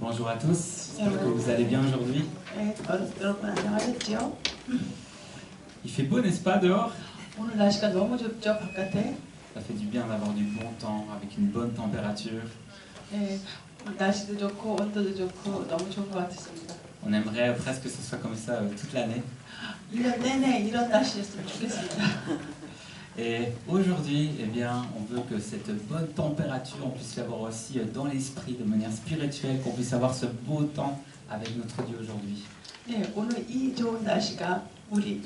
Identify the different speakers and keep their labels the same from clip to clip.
Speaker 1: Bonjour à tous, j'espère que vous allez bien aujourd'hui. Il fait beau, n'est-ce pas, dehors?
Speaker 2: 오늘 날씨가 너무 좁죠, 바깥에.
Speaker 1: Ça fait du bien d'avoir du bon temps, avec une bonne température.
Speaker 2: 네, 날씨도 좋고 온도도 좋고 너무 좋은 것 같습니다.
Speaker 1: On aimerait presque que ce soit comme ça toute l'année.
Speaker 2: 1년 내내 이런 날씨였으면 좋겠습니다.
Speaker 1: Et aujourd'hui, eh bien, on veut que cette bonne température, on puisse l'avoir aussi dans l'esprit, de manière spirituelle, qu'on puisse avoir ce beau temps avec notre Dieu aujourd'hui.
Speaker 2: 네, 오늘 이 좋은 날씨가 우리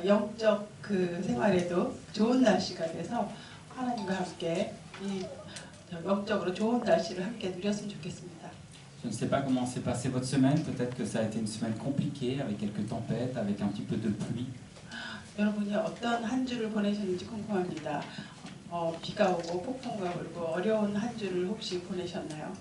Speaker 2: 영적 그 생활에도 좋은 날씨가 돼서 하나님과 함께 이 영적으로 좋은 날씨를 함께 누렸으면 좋겠습니다.
Speaker 1: Je ne sais pas comment s'est passée votre semaine, peut-être que ça a été une semaine compliquée, avec quelques tempêtes, avec un petit peu de pluie.
Speaker 2: 여러분이 어떤 한 주를 보내셨는지 궁금합니다. 비가 오고 폭풍과 불고 어려운 한 주를 혹시 보내셨나요?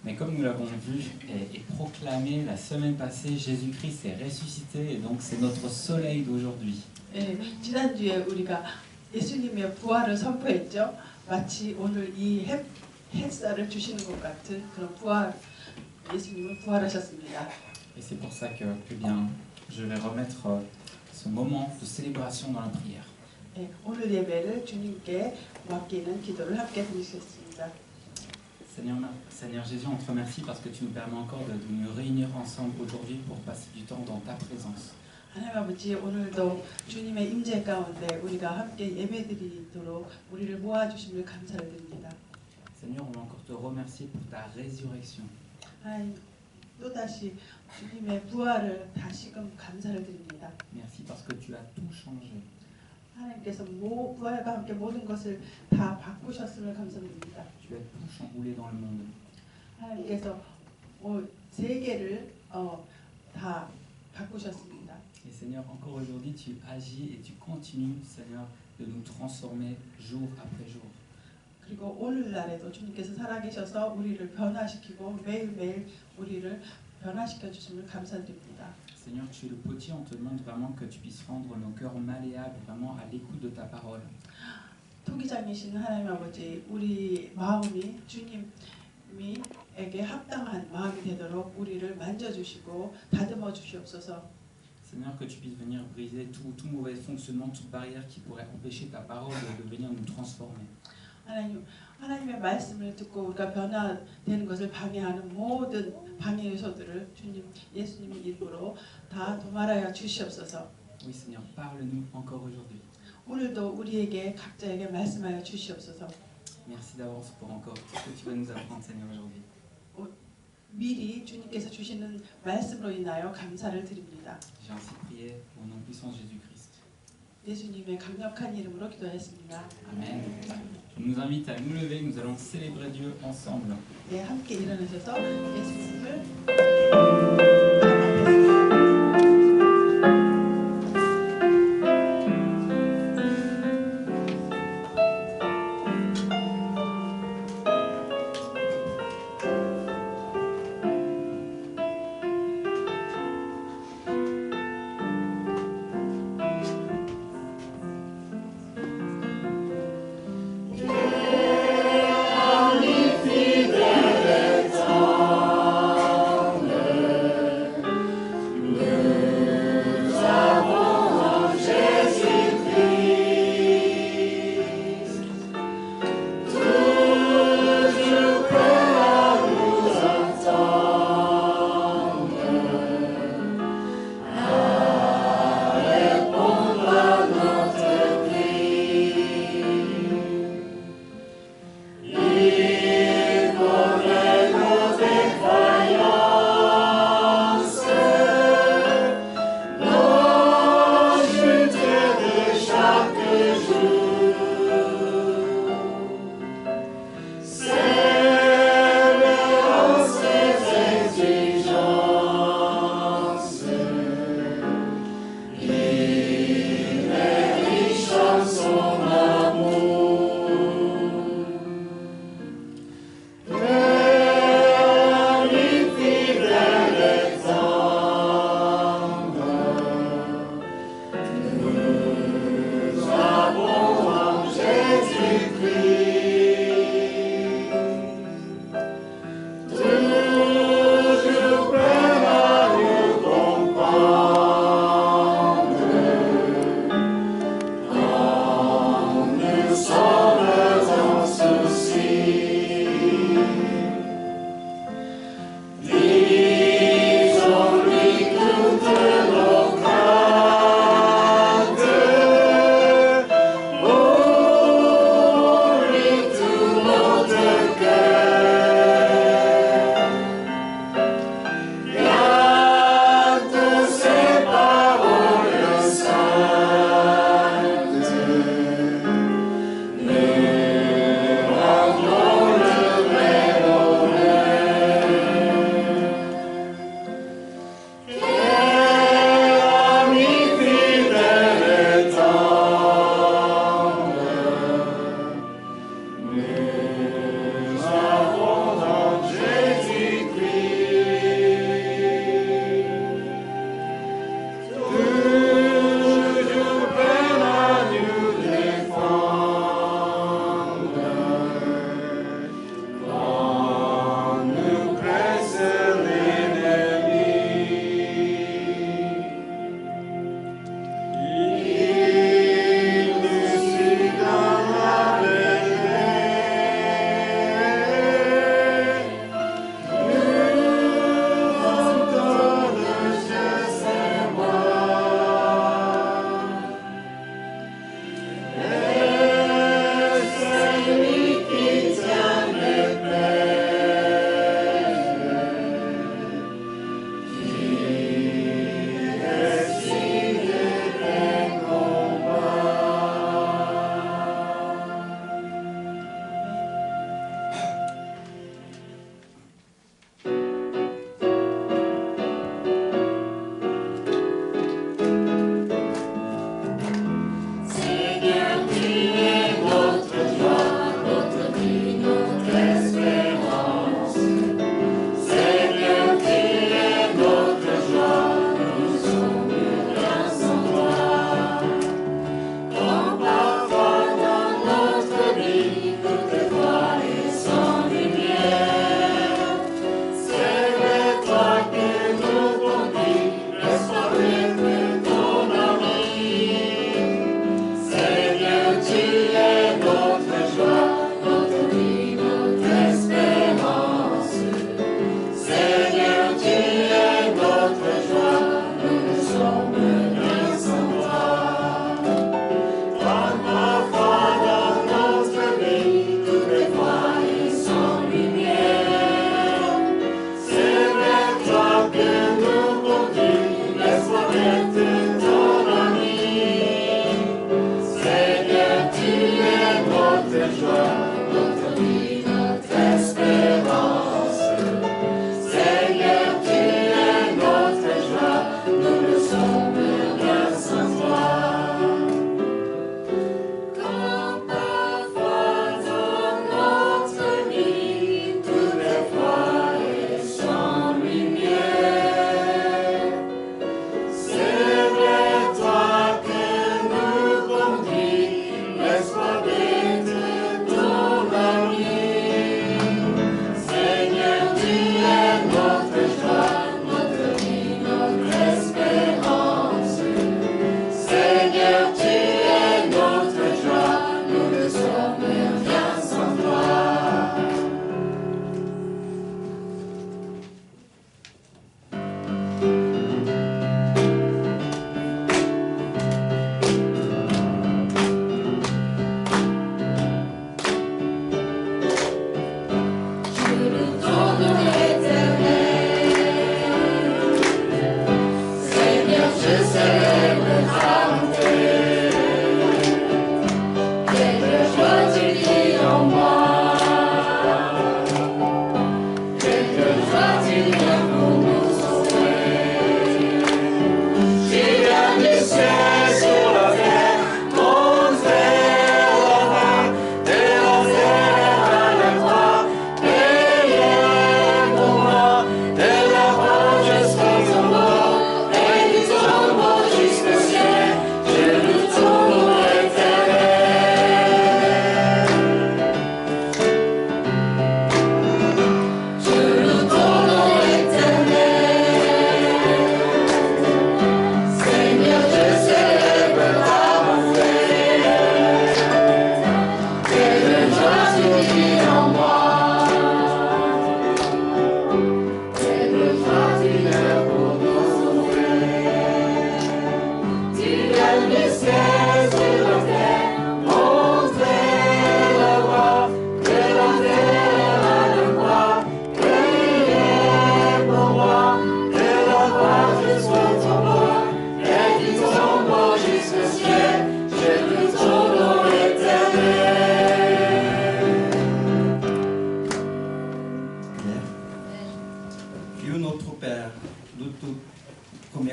Speaker 1: Mais comme nous l'avons vu et proclamé la semaine passée, Jésus-Christ est ressuscité et donc c'est notre soleil d'aujourd'hui.
Speaker 2: 네, 지난주에 우리가 예수님의 부활을 선포했죠. 마치 오늘 이 햇살을 주시는 것 같은 그런 부활, 예수님은 부활하셨습니다.
Speaker 1: Et c'est pour ça que, eh bien, je vais remettre ce moment de célébration dans la prière.
Speaker 2: 네, 오늘 예배를 주님께 맡기는 기도를 함께 드리겠습니다.
Speaker 1: Seigneur Jésus, on te remercie parce que tu nous permets encore de nous réunir ensemble aujourd'hui pour passer du temps dans ta présence.
Speaker 2: 하나님 아버지, 오늘도 주님의 임재 가운데 우리가 함께 예배드리도록 우리를 모아주심을 감사를 드립니다.
Speaker 1: Seigneur, on veut encore te remercier pour ta résurrection.
Speaker 2: 하나님, 또다시 주님의 부활을 다시금 감사를 드립니다.
Speaker 1: Merci parce que tu as tout changé.
Speaker 2: 하나님께서 부활과 함께 모든 것을 다 바꾸셨음을 감사드립니다.
Speaker 1: Tu as tout chamboulé dans le monde.
Speaker 2: 하나님께서 세계를 다 바꾸셨습니다.
Speaker 1: Et Seigneur, encore aujourd'hui, tu agis et tu continues, Seigneur, de nous transformer jour après jour.
Speaker 2: 그리고 오늘날에도 주님께서 살아계셔서 우리를 변화시키고 매일매일 우리를 변화시켜 주심을 감사드립니다.
Speaker 1: Seigneur, tu es le potier, on te demande vraiment que tu puisses rendre nos cœurs malléables, vraiment à l'écoute de ta parole.
Speaker 2: 토기장이신 하나님 아버지, 우리 마음이 주님에게 합당한 마음이 되도록 우리를 만져주시고 다듬어 주시옵소서.
Speaker 1: Seigneur, que tu puisses venir briser tout mauvais fonctionnement, toute barrière qui pourrait empêcher ta parole de venir nous transformer.
Speaker 2: 하나님의 말씀을 듣고 우리가 변화되는 것을 방해하는 모든 방해 요소들을 예수님의 이름으로 다 도말하여 주시옵소서.
Speaker 1: Oui, Seigneur, parle-nous encore aujourd'hui.
Speaker 2: 오늘도 우리에게 각자에게 말씀하여 주시옵소서.
Speaker 1: Merci d'avance pour encore tout ce que tu vas nous apprendre, Seigneur, aujourd'hui.
Speaker 2: 미리 주님께서 주시는 말씀으로 인하여 감사를 드립니다.
Speaker 1: J'ai ainsi prié au nom puissant de Jésus-Christ.
Speaker 2: 예수님의 강력한 이름으로 기도했습니다.
Speaker 1: Amen. Je nous invite à nous lever, nous allons célébrer Dieu ensemble.
Speaker 2: 네, 함께 일어나셔서 예수님을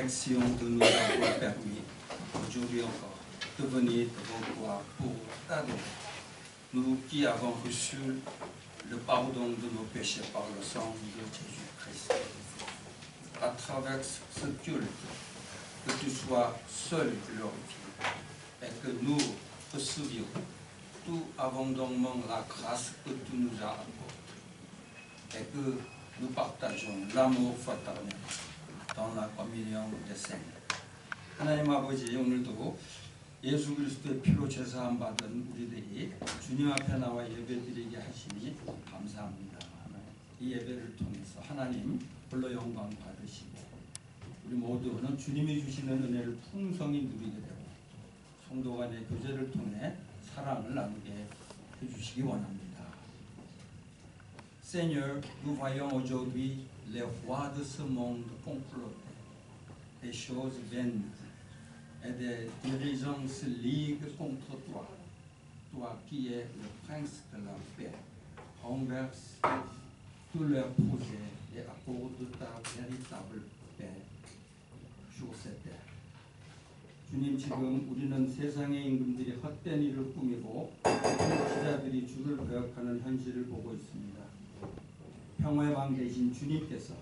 Speaker 3: connexion de nous avoir permis aujourd'hui encore de venir devant toi pour t'adorer. Nous qui avons reçu le pardon de nos péchés par le sang de Jésus-Christ. À travers ce culte, que tu sois seul glorifié et que nous recevions tout abondamment la grâce que tu nous as apportée et que nous partageons l'amour fraternel dans la communion des saints. 하나님 아버지, 오늘도 예수 그리스도의 피로 제사함 받은 우리들이 주님 앞에 나와 예배드리게 하시니 감사합니다. 이 예배를 통해서 하나님 홀로 영광 받으시고 우리 모두는 주님이 주시는 은혜를 풍성히 누리게 되고 성도 간의 교제를 통해 사랑을 나누게 해주시기 원합니다. Seigneur, nous voyons aujourd'hui les rois de ce monde comploter, des choses vaines et des dirigeants se liguent contre toi, toi qui es le prince de la paix, renverse tous leurs projets et accorde ta véritable paix sur cette terre. 주님, 지금 우리는 세상의 임금들이 헛된 일을 꾸미고 지자들이 주를 거역하는 현실을 보고 있습니다. 평화의 왕 되신 주님께서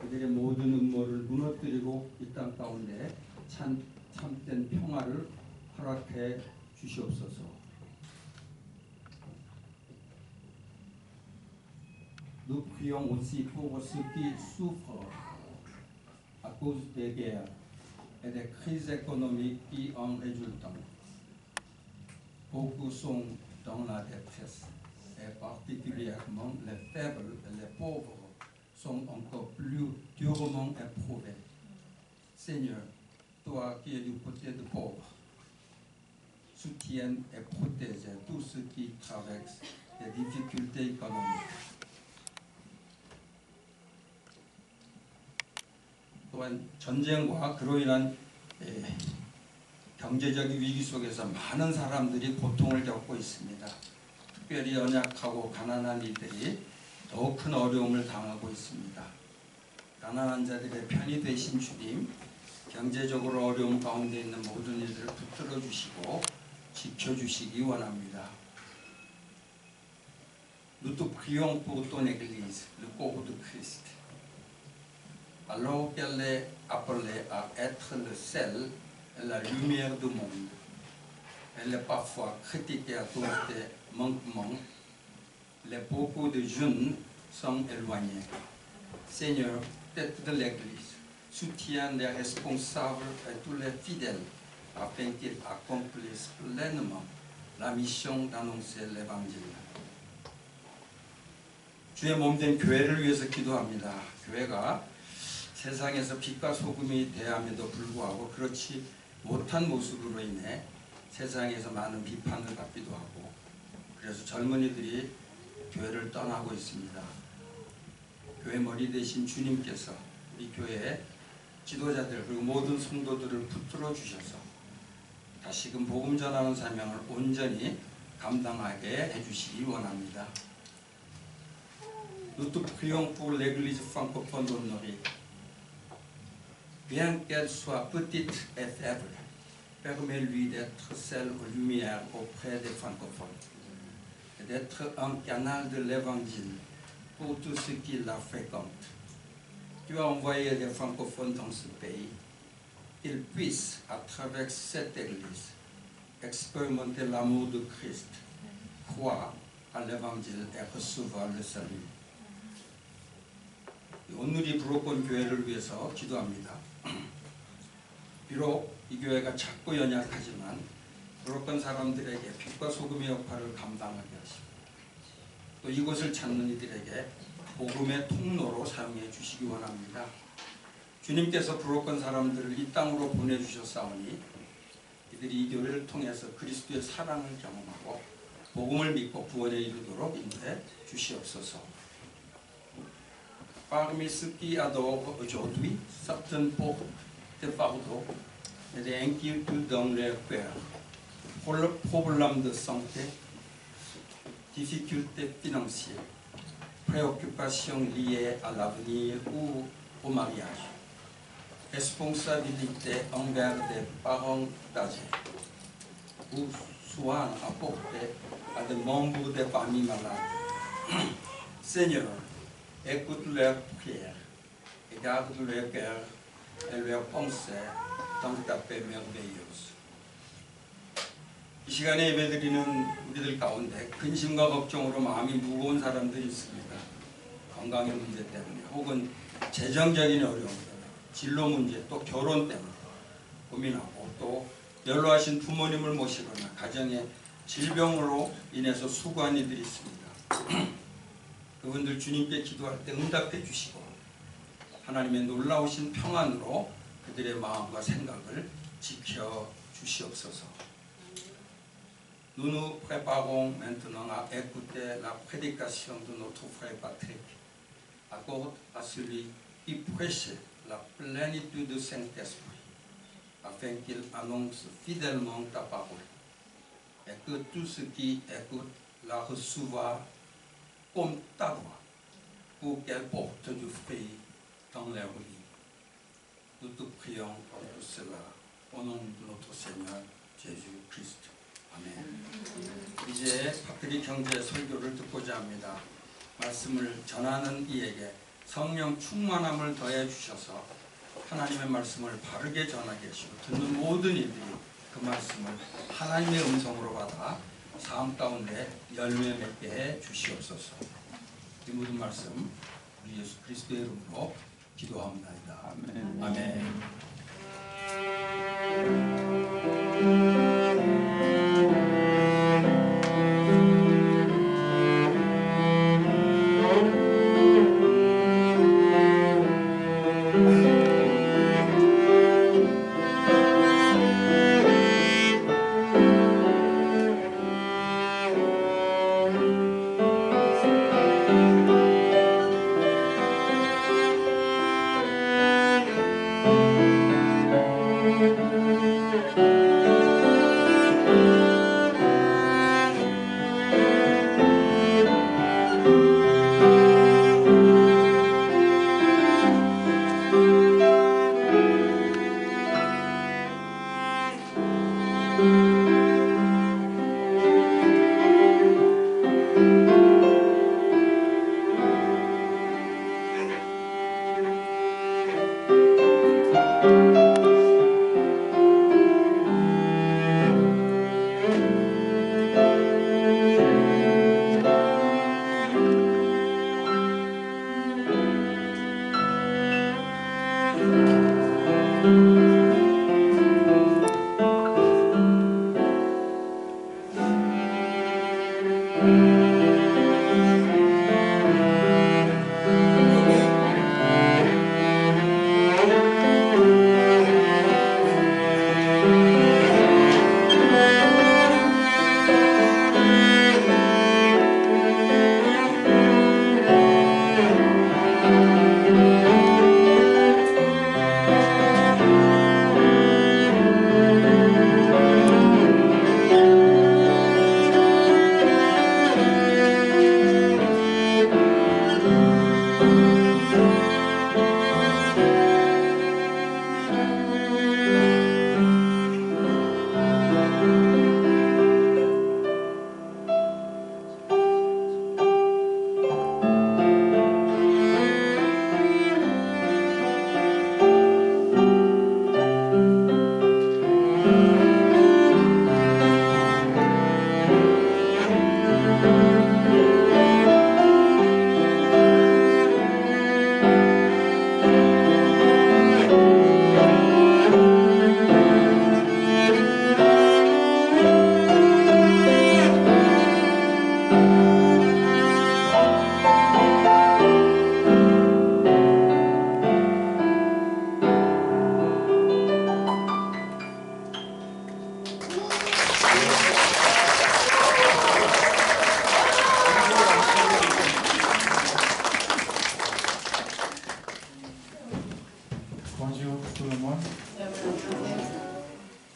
Speaker 3: 그들의 모든 음모를 무너뜨리고 이 땅 가운데 참된 평화를 허락해 주시옵소서. Nous prions aussi pour ceux qui souffrent à cause des guerres et des crises économiques qui en résultent. Beaucoup sont dans la détresse et particulièrement les faibles et les pauvres sont encore plus durement éprouvés. Seigneur, toi qui es du côté des pauvres, soutienne et protège tous ceux qui traversent des difficultés économiques. 또한 전쟁과 그로 인한 경제적인 위기 속에서 많은 사람들이 고통을 겪고 있습니다. 특별히 연약하고 가난한 이들이 더욱 큰 어려움을 당하고 있습니다. 가난한 자들의 편이 되신 주님, 경제적으로 어려움 가운데 있는 모든 이들을 붙들어 주시고 지켜주시기 원합니다. Nous te prions pour ton Église, le corps de Christ. Alors qu'elle est appelée à être le sel et la lumière du monde, elle est parfois critiquée à cause des manquements. Beaucoup de jeunes sont éloignés. Seigneur, tête de l'Église, soutiens les responsables et tous les fidèles afin qu'ils accomplissent pleinement la mission d'annoncer l'Évangile. 주의 몸된 교회를 위해서 기도합니다. 교회가 세상에서 빛과 소금이 되었음에도 불구하고 그렇지 못한 모습으로 인해 세상에서 많은 비판을 받기도 하고 그래서 젊은이들이 교회를 떠나고 있습니다. 교회 머리 대신 주님께서 우리 교회의 지도자들 그리고 모든 성도들을 붙들어 주셔서 다시금 복음 전하는 사명을 온전히 감당하게 해주시기 원합니다. Nous te prions pour l'Église francophone d'Honoré. Bien qu'elle soit petite et faible, permets-lui d'être celle aux lumières auprès des francophones et d'être un canal de l'Évangile pour tous ceux qui la fréquentent. Tu as envoyé des francophones dans ce pays, qu'ils puissent, à travers cette Église, expérimenter l'amour de Christ, croire à l'Évangile et recevoir le salut. 오늘이 브로큰 교회를 위해서 기도합니다. 비록 이 교회가 작고 연약하지만 브로큰 사람들에게 빛과 소금의 역할을 감당하게 하시고 또 이곳을 찾는 이들에게 복음의 통로로 사용해 주시기 원합니다. 주님께서 브로큰 사람들을 이 땅으로 보내주셨사오니 이들이 이 교회를 통해서 그리스도의 사랑을 경험하고 복음을 믿고 구원에 이르도록 인도해 주시옵소서. Parmi ceux qui adorent aujourd'hui, certains portent des fardeaux et des inquiétudes dans leur cœur. Problèmes de santé, difficultés financières, préoccupations liées à l'avenir ou au mariage. responsabilité envers des parents âgés ou soins apportés à des membres des familles malades. Seigneur, écoute leurs prières et garde leur cœur et leurs pensées dans ta paix merveilleuse. 이 시간에 예배드리는 우리들 가운데 근심과 걱정으로 마음이 무거운 사람들이 있습니다. 건강의 문제 때문에 혹은 재정적인 어려움 때문에 진로 문제 또 결혼 때문에 고민하고 또 연로하신 부모님을 모시거나 가정의 질병으로 인해서 수고한 이들이 있습니다. 그분들 주님께 기도할 때 응답해 주시고 하나님의 놀라우신 평안으로 그들의 마음과 생각을 지켜 주시옵소서. Nous nous préparons maintenant à écouter la prédication de notre frère Patrick. Accorde à celui qui prêche la plénitude du Saint-Esprit, afin qu'il annonce fidèlement ta parole, et que tous ceux qui écoutent la reçoivent comme ta voix, pour qu'elle porte du fruit dans leur vie. Nous te prions pour tout cela, au nom de notre Seigneur Jésus-Christ. 아멘. 이제 파트릭 형제의 설교를 듣고자 합니다. 말씀을 전하는 이에게 성령 충만함을 더해 주셔서 하나님의 말씀을 바르게 전하게 하시고 듣는 모든 이들이 그 말씀을 하나님의 음성으로 받아 삶 가운데 열매 맺게 해 주시옵소서. 이 모든 말씀 우리 예수 그리스도의 이름으로 기도합니다. 아멘. 아멘.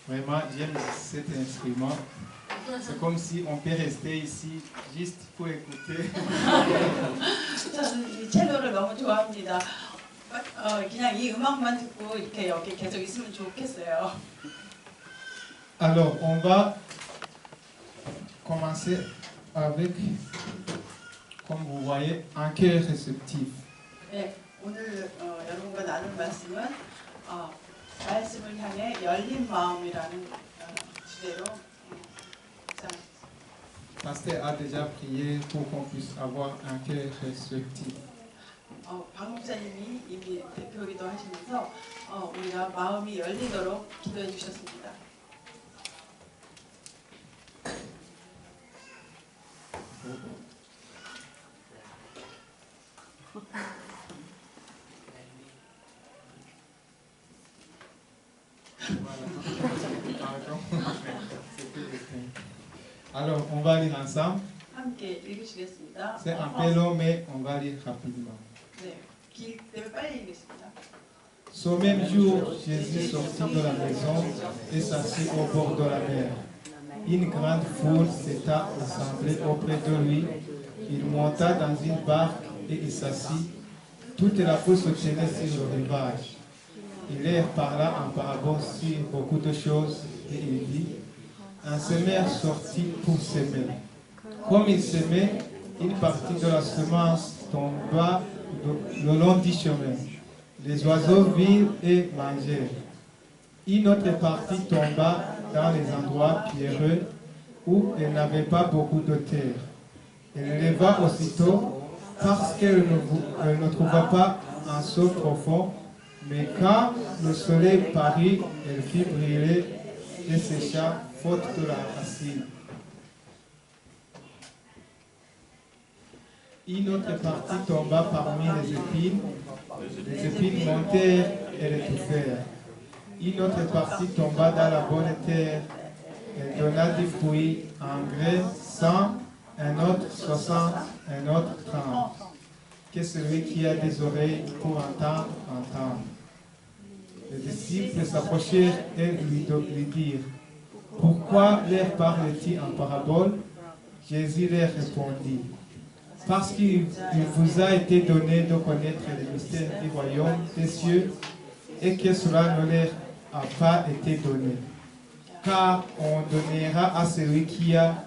Speaker 4: Vraiment, j'aime cet instrument. C'est comme si on peut rester ici juste pour écouter.
Speaker 2: 저는 이 첼로를 너무 좋아합니다. 그냥 이 음악만 듣고 이렇게 여기 계속 있으면 좋겠어요.
Speaker 4: Alors, on va commencer avec, comme vous voyez, un cœur réceptif.
Speaker 2: 네, 오늘 여러분과 나눌 말씀은 말씀을 향해 열린 마음이라는 주제로
Speaker 4: Pasteur a déjà prié pour qu'on puisse avoir un cœur réceptif.
Speaker 2: 박 목사님이 이미 대표기도 하시면서 우리가 마음이 열리도록 기도해 주셨습니다.
Speaker 4: Alors, on va lire ensemble.
Speaker 2: 함께 읽으시겠습니다.
Speaker 4: C'est un peu long, mais on va lire rapidement.
Speaker 2: 네, 길 때문에 빨리 읽겠습니다.
Speaker 4: Ce même jour, Jésus sortit de la maison et s'assit au bord de la mer. Une grande foule s'était assemblée auprès de lui. Il monta dans une barque et il s'assit. Toute la foule se tenait sur le rivage. Il leur parla en parabole sur beaucoup de choses et il dit: un semeur sortit pour s'aimer. Comme il s'aimait, une partie de la semence tomba le long du chemin. Les oiseaux virent et mangèrent. Une autre partie tomba dans les endroits pierreux où elle n'avait pas beaucoup de terre. Elle leva aussitôt parce qu'elle ne trouva pas un sol profond, mais quand le soleil parut, elle fit brûler et sécha faute de la racine. Une autre partie tomba parmi les épines. Les épines montèrent et l'étouffèrent. Une autre partie tomba dans la bonne terre. Elle donna des fruits, un grain 100, un autre 60, un autre 30. Que celui qui a des oreilles pour entendre, entende. Les disciples s'approchèrent et lui dirent: pourquoi leur parle-t-il en parabole? Jésus leur répondit: parce qu'il vous a été donné de connaître les mystères du royaume des cieux et que cela ne leur a pas été donné. Car on donnera à celui qui a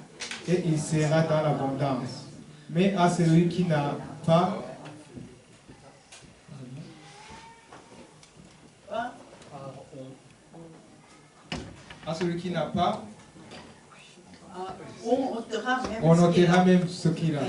Speaker 4: et il sera dans l'abondance. Mais à celui qui n'a pas, on ôtera même ce qu'il a.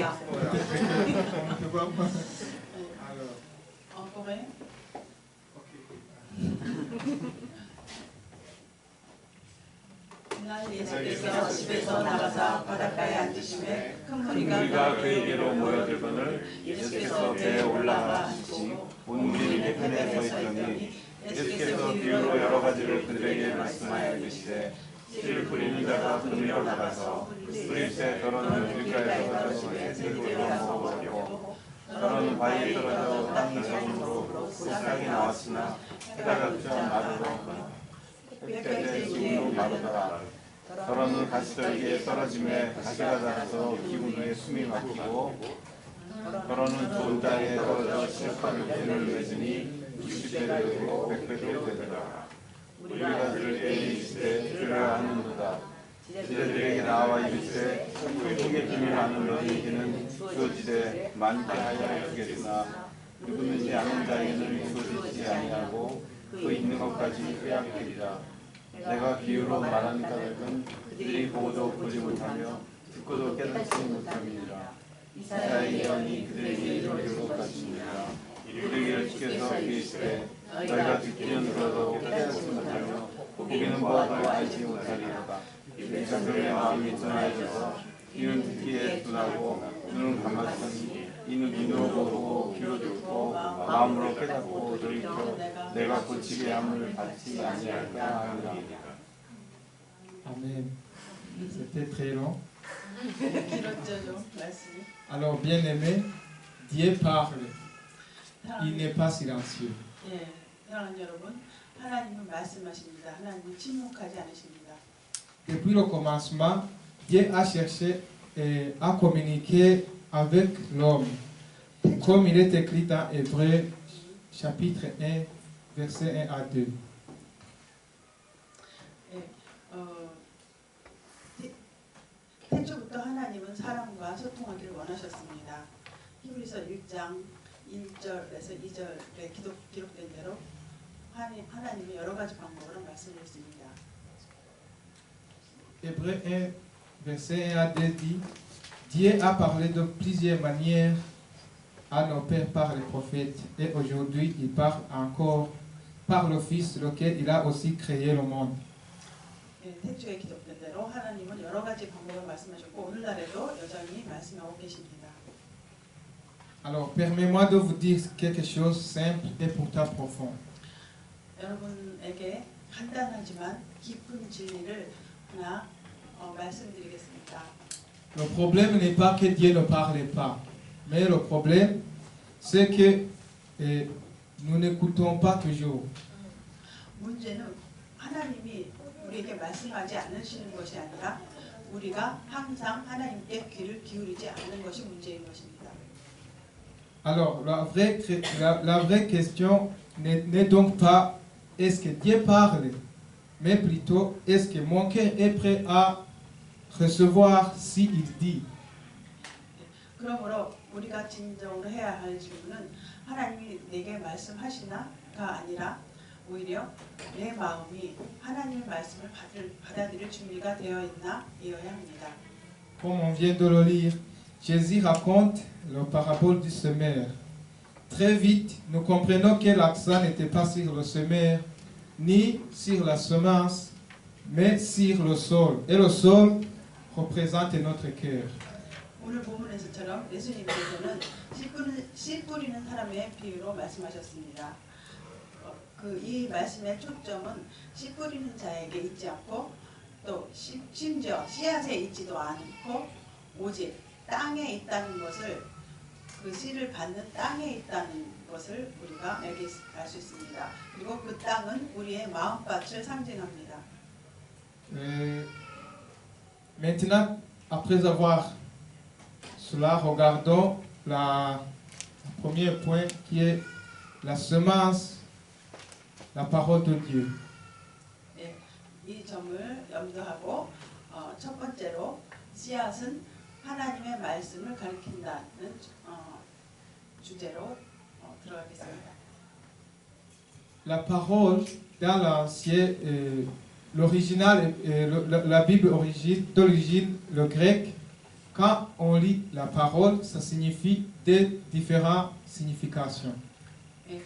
Speaker 2: 예수께서 집에서 나가사 바닷가에 앉으시매 큰 무리가
Speaker 5: 그에게로 모여들거늘 예수께서 배에 올라가 앉으시고 온 무리는 해변에 서 있더니 예수께서 비유로 여러 가지를 그들에게 말씀하여 이르시되 씨를 뿌리는 자가 그물로 나가서 뿌릴새 더러는 길가에 떨어져 해들고 먹어버리고 더러는 바위에 떨어져 땅 저음으로 싹이 나왔으나 해가 겹쳐 마르고 햇볕에 지금도 마르더라. 더러는 가시떨기에 떨어짐에 가시가 닿아서 기운 후에 숨이 막히고 더러는 좋은 땅에 떨어져 시력하며 뿌리를 맺으니 60배를 되고 100배도 되더라. 우리가 들을 이르시되 들으라 하는도다. 지대들에게 나와 이르시되 풀국의 비밀 아는 너희에게는 주어지되 많게 하여 주겠으나 누구든지 아는 자에게는 주어지지 아니하고 그 있는 것까지 빼앗기리라. 내가 비유로 말하는 까닭은 그들이 보고도 보지 못하며 듣고도 깨닫지 못함이니라. 이사야의 예언이 그들에게 이루어질 것 같으니라. 이르기를 지켜서 이르시되 너희가 듣기는 들어도 깨닫지 못하며 보기는 보아도 알지 못하리로다. 이 사람의 마음이 둔하여져서 이는 듣기에 둔하고 눈은 감았으니 이는 눈으로 보고 귀로 듣고 마음으로 깨닫고 돌이켜 내가 고치게 함을 받지 아니할까 하니라.
Speaker 4: Amen. C'était très long.
Speaker 2: 길었죠, 말씀이.
Speaker 4: Alors, bien-aimé, Dieu parle. Il n'est pas silencieux.
Speaker 2: 예, 사랑하는 여러분, 하나님은 말씀하십니다. 하나님은 침묵하지 않으십니다.
Speaker 4: Depuis le commencement, Dieu a cherché à communiquer avec l'homme. Comme il est écrit dans Hébreu chapitre 1, versets 1 à 2.
Speaker 2: 태초부터 하나님은 사람과 소통하기를 원하셨습니다. 히브리서 1장 1절에서 2절에 기록된 대로 하나님은 여러 가지 방법으로 말씀하셨습니다.
Speaker 4: Hébreux 1, verset 1 à 2 dit, Dieu a parlé de plusieurs manières à nos pères par les prophètes, et aujourd'hui il parle encore par le Fils, lequel il a aussi créé le monde.
Speaker 2: 태초에 기록된 대로 하나님은 여러 가지 방법을 말씀하셨고 오늘날에도 여전히 말씀하고 계십니다.
Speaker 4: Alors, permettez-moi de vous dire quelque chose de simple et pourtant profond.
Speaker 2: 여러분에게 간단하지만 깊은 진리를 하나 말씀드리겠습니다.
Speaker 4: Le problème n'est pas que Dieu ne parle pas, mais le problème, c'est que nous n'écoutons pas toujours.
Speaker 2: 문제는 하나님이 우리에게 말씀하지 않으시는 것이 아니라 우리가 항상 하나님께 귀를 기울이지 않는 것이 문제인 것입니다.
Speaker 4: Alors, la vraie question n'est donc pas est-ce que Dieu parle, mais plutôt est-ce que mon cœur est prêt à recevoir s'il dit.
Speaker 2: 그러므로 우리가 진정으로 해야 할 질문은 하나님이 내게 말씀하시나가 아니라 오히려 내 마음이 하나님의 말씀을 받아들일 준비가 되어 있나이어야 합니다.
Speaker 4: Comme on vient de le lire, Jésus raconte la parabole du semeur. Très vite, nous comprenons que l'accent n'était pas sur le semeur, ni sur la semence, mais sur le sol. Et le sol représente notre cœur.
Speaker 2: 오늘 본문에서처럼 예수님께서는 씨 뿌리는 사람의 비유로 말씀하셨습니다. 이 말씀의 초점은 씨 뿌리는 자에게 있지 않고 또 심지어 씨앗에 있지도 않고 오직 땅에 있다는 것을 그 씨를 받는 땅에 있다는 것을 우리가 여기 알 수 있습니다. 그리고 그 땅은 우리의 마음밭을 상징합니다.
Speaker 4: Maintenant, après avoir cela, regardons le premier point qui est la semence, la parole de Dieu.
Speaker 2: 네, 이 점을 염두하고 첫 번째로 씨앗은 하나님의 말씀을 가리킨다는 주제로 들어가겠습니다.
Speaker 4: La parole, dans l'ancien, l'original, la Bible d'origine, le grec, quand on lit la parole, ça signifie des différentes significations.
Speaker 2: 네,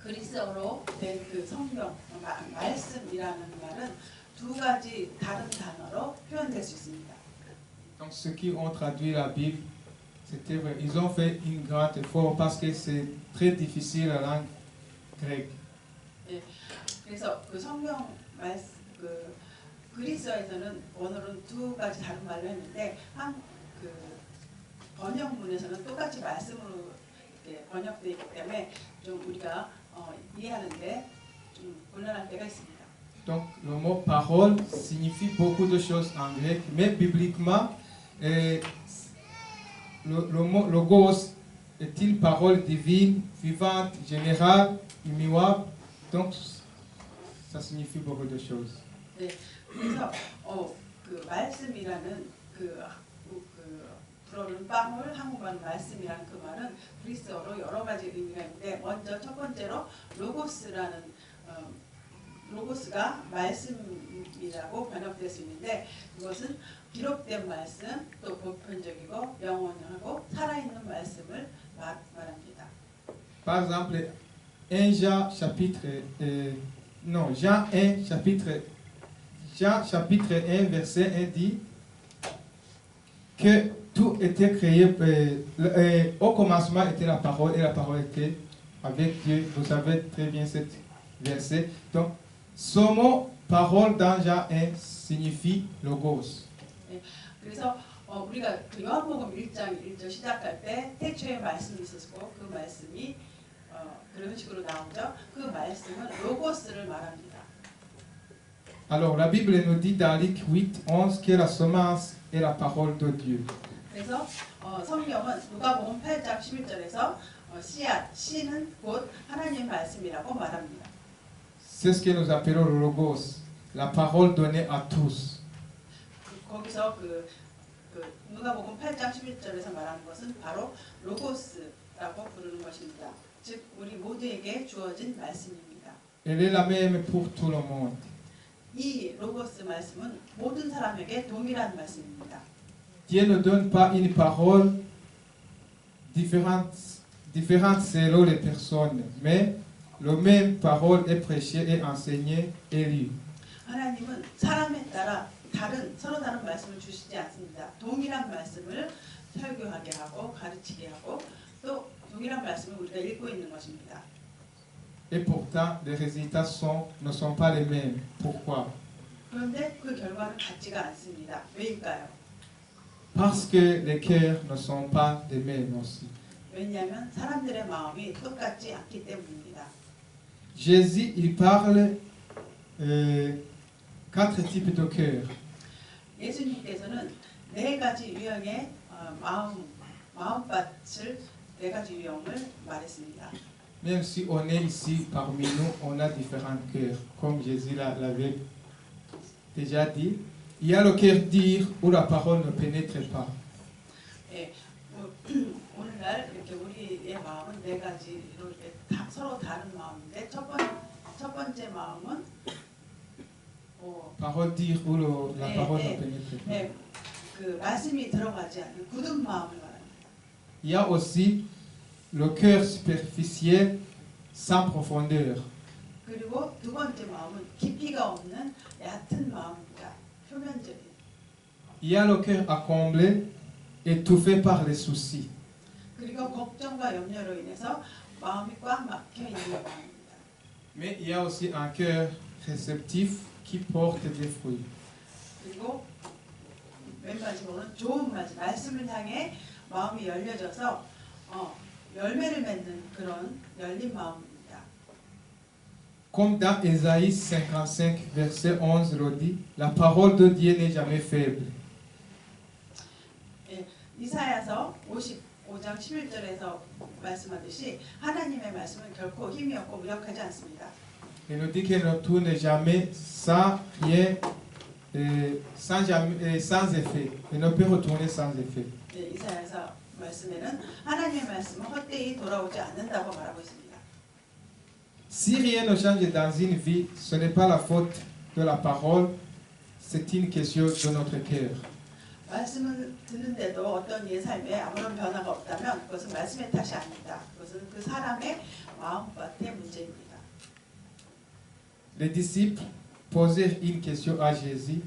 Speaker 2: 그리스어로 된 그 성경 말씀이라는 말은 두 가지 다른 단어로 표현될 수 있습니다.
Speaker 4: Donc ceux qui ont traduit la Bible, c'était vrai, ils ont fait une grande effort parce que c'est très difficile la langue grecque.
Speaker 2: 네, 그래서 그 성경 그리스어에서는 원어로는 두 가지 다른 말로 했는데 그 번역문에서는 똑같이 말씀으로 이렇게 번역되어 있기 때문에 좀 우리가 이해하는데 좀 곤란할 때가 있습니다.
Speaker 4: Donc le mot parole signifie beaucoup de choses en grec, mais bibliquement, le mot logos est-il parole divine, vivante, générale, immuable? Donc ça signifie beaucoup de choses.
Speaker 2: 네, 그래서 그 말씀이라는 불어는 빵울 한국말 말씀이라는 그 말은 그리스어로 여러 가지 의미가 있는데 먼저 첫 번째로 로고스가 말씀이라고 번역될 수 있는데 그것은 기록된 말씀 또 보편적이고 영원하고 살아있는 말씀을 말합니다.
Speaker 4: Par exemple, Jean chapitre 1 verset 1 dit que tout était créé, au commencement était la parole et la parole était avec Dieu. Vous savez très bien ce verset. Donc, ce mot parole dans Jean 1 signifie logos.
Speaker 2: 그래서 우리가 그 요한복음 1장 1절 시작할 때 태초에 말씀이 있었고 그 말씀이 그런 식으로 나오죠. 그 말씀은 로고스를 말합니다.
Speaker 4: Alors, la Bible nous dit dans Luc 8, 11 que la semence est la parole de Dieu.
Speaker 2: 그래서 성경은 누가복음 8장 11절에서 씨앗, 씨는 곧 하나님의 말씀이라고 말합니다.
Speaker 4: C'est ce que nous appelons le logos, la parole donnée à tous.
Speaker 2: 거기서 그 누가복음 8장 11절에서 말하는 것은 바로 로고스라고 부르는 것입니다. 즉 우리 모두에게 주어진 말씀입니다.
Speaker 4: Elle est la même pour tout le monde.
Speaker 2: 이 로고스 말씀은 모든 사람에게 동일한 말씀입니다.
Speaker 4: Dieu ne donne pas une parole différente selon les personnes, mais la même parole est prêchée et enseignée et lue.
Speaker 2: 하나님은 사람에 따라 서로 다른 말씀을 주시지 않습니다. 동일한 말씀을 설교하게 하고 가르치게 하고 또 동일한 말씀을 우리가 읽고 있는 것입니다.
Speaker 4: Et pourtant, les résultats ne sont pas les mêmes. Pourquoi?
Speaker 2: 그런데 그 결과는 같지가 않습니다. 왜일까요?
Speaker 4: Parce que les cœurs ne sont pas les mêmes aussi.
Speaker 2: 왜냐하면 사람들의 마음이 똑같지 않기 때문입니다.
Speaker 4: Jésus, il parle 4 types de cœur.
Speaker 2: 예수님께서는 4가지 유형의 마음밭을 4가지 유형을 말했습니다.
Speaker 4: Même si on est ici parmi nous, on a différents cœurs. Comme Jésus l'avait déjà dit, il y a le cœur dur où la parole ne pénètre pas.
Speaker 2: 예, 오늘날 이렇게 우리의 마음은 4가지로 이렇게 서로 다른 마음인데 첫 번째 마음은
Speaker 4: Parole dure où la parole ne pénètre pas.
Speaker 2: 예, 그 말씀이 들어가지 않는 굳은 마음을 말합니다.
Speaker 4: Il y a aussi le cœur superficiel sans profondeur.
Speaker 2: 그리고 두 번째 마음은 깊이가 없는 얕은 마음입니다. 표면적인.
Speaker 4: Il y a le cœur accablé, étouffé par les soucis.
Speaker 2: 그리고 걱정과 염려로 인해서 마음이 꽉 막혀 있는 마음입니다.
Speaker 4: Mais il y a aussi un cœur réceptif qui porte des fruits.
Speaker 2: 그리고 왼마지막으로는 좋은 말씀을 향해 마음이 열려져서 열매를 맺는 그런 열린 마음입니다.
Speaker 4: Comme dans Ésaïe 55, verset 11 le dit, la parole de Dieu n'est jamais faible.
Speaker 2: 예, 이사야서 55장 11절에서 말씀하듯이 하나님의 말씀은 결코 힘이 없고 무력하지 않습니다.
Speaker 4: Il nous dit qu'elle ne tourne jamais sans rien, sans effet. Elle ne peut retourner sans effet.
Speaker 2: 예, 이사야서 말씀에는 하나님의 말씀은 헛되이 돌아오지 않는다고 말하고 있습니다.
Speaker 4: Si rien ne change dans une vie, ce n'est pas la faute de la parole, c'est une question de notre cœur.
Speaker 2: 말씀을 듣는데도 어떤 예 삶에 아무런 변화가 없다면 그것은 말씀의 탓이 아닙니다. 그것은 그 사람의 마음밭의 문제입니다.
Speaker 4: Les disciples posèrent une question à Jésus.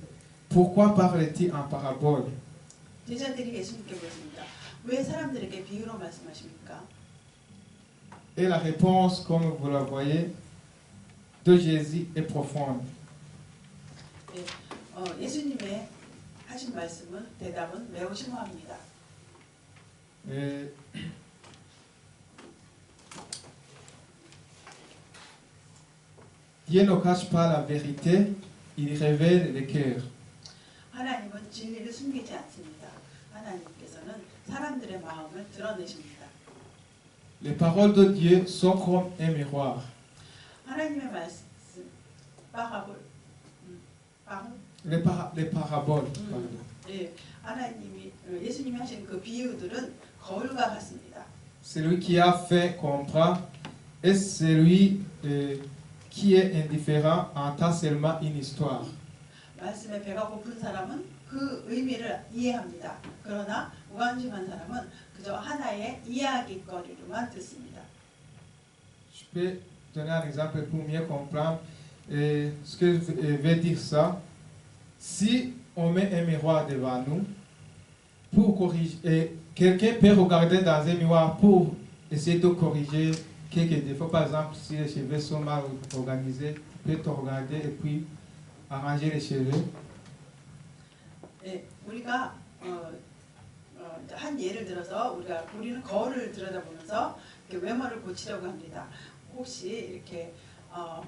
Speaker 4: Pourquoi parle-t-il en parabole?
Speaker 2: 제자들이 예수님께 묻습니다. 왜 사람들에게 비유로 말씀하십니까?
Speaker 4: Et la réponse, comme vous la voyez, de Jésus est profonde.
Speaker 2: 예, 예수님의 하신 말씀은 대답은 매우 심오합니다.
Speaker 4: Dieu ne cache pas la vérité, il révèle le cœur.
Speaker 2: 하나님은 진리를 숨기지 않습니다. 하나님께서는 사람들의 마음을 드러내십니다.
Speaker 4: Les paroles de Dieu sont comme un miroir.
Speaker 2: 하나님의 말씀,
Speaker 4: Les paraboles. Pardon.
Speaker 2: 예, 예수님이 하신 그 비유들은 거울과 같습니다.
Speaker 4: Celui qui a fait comprendre est celui qui est indifférent entend seulement une histoire.
Speaker 2: 말씀에 배가 고픈 사람은 그 의미를 이해합니다. 그러나 무관심한 사람은 그저 하나의 이야기거리로만 듣습니다.
Speaker 4: Je peux donner un exemple pour mieux comprendre ce que veut dire ça. Si on met un miroir devant nous, pour corriger, quelqu'un peut regarder dans un miroir pour essayer de corriger quelques défauts. Par exemple, si les cheveux sont mal organisés, tu peux te regarder et puis arranger les cheveux.
Speaker 2: 네, 우리가 한 예를 들어서 우리는 거울을 들여다보면서 이렇게 외모를 고치려고 합니다. 혹시 이렇게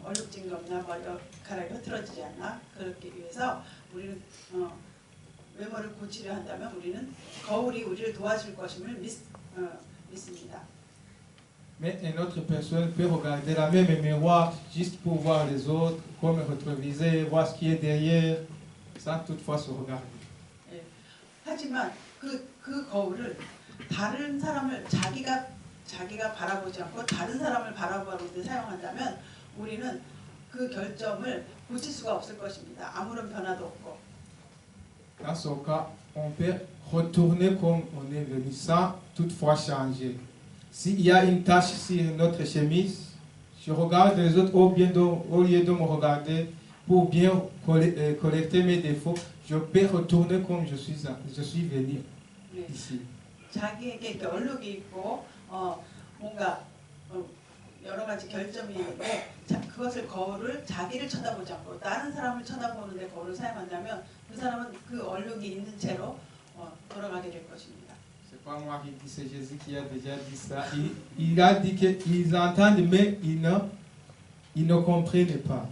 Speaker 2: 얼룩진 거나 머리카락이 흐트러지지 않나 그렇기 위해서 우리는 외모를 고치려 한다면 우리는 거울이 우리를 도와줄 것임을 믿습니다.
Speaker 4: Mais une autre personne peut regarder la même miroir juste pour voir les autres, comme rétroviser, voir ce qui est derrière, sans toutefois se regarder.
Speaker 2: 예. 하지만 그 거울을 다른 사람을 자기가 바라보지 않고 다른 사람을 바라보는 데 사용한다면 우리는 그 결점을 고칠 수가 없을 것입니다. 아무런 변화도 없고.
Speaker 4: Dans ce cas, on peut retourner comme on est venu sans toutefois changer. S'il y a une tache sur notre chemise, je regarde les autres au lieu de me regarder pour bien collecter mes défauts, je peux retourner comme je suis venu ici.
Speaker 2: 자기에게 이렇게 얼룩이 있고 뭔가 여러 가지 결점이 있는데 그것을 거울을 자기를 쳐다보지 않고 다른 사람을 쳐다보는데 거울을 사용한다면 그 사람은 그 얼룩이 있는 채로 돌아가게 될 것입니다.
Speaker 4: C'est pas moi qui dis, c'est Jésus qui a déjà dit ça. Il a dit qu'ils entendent mais ils ne comprennent pas.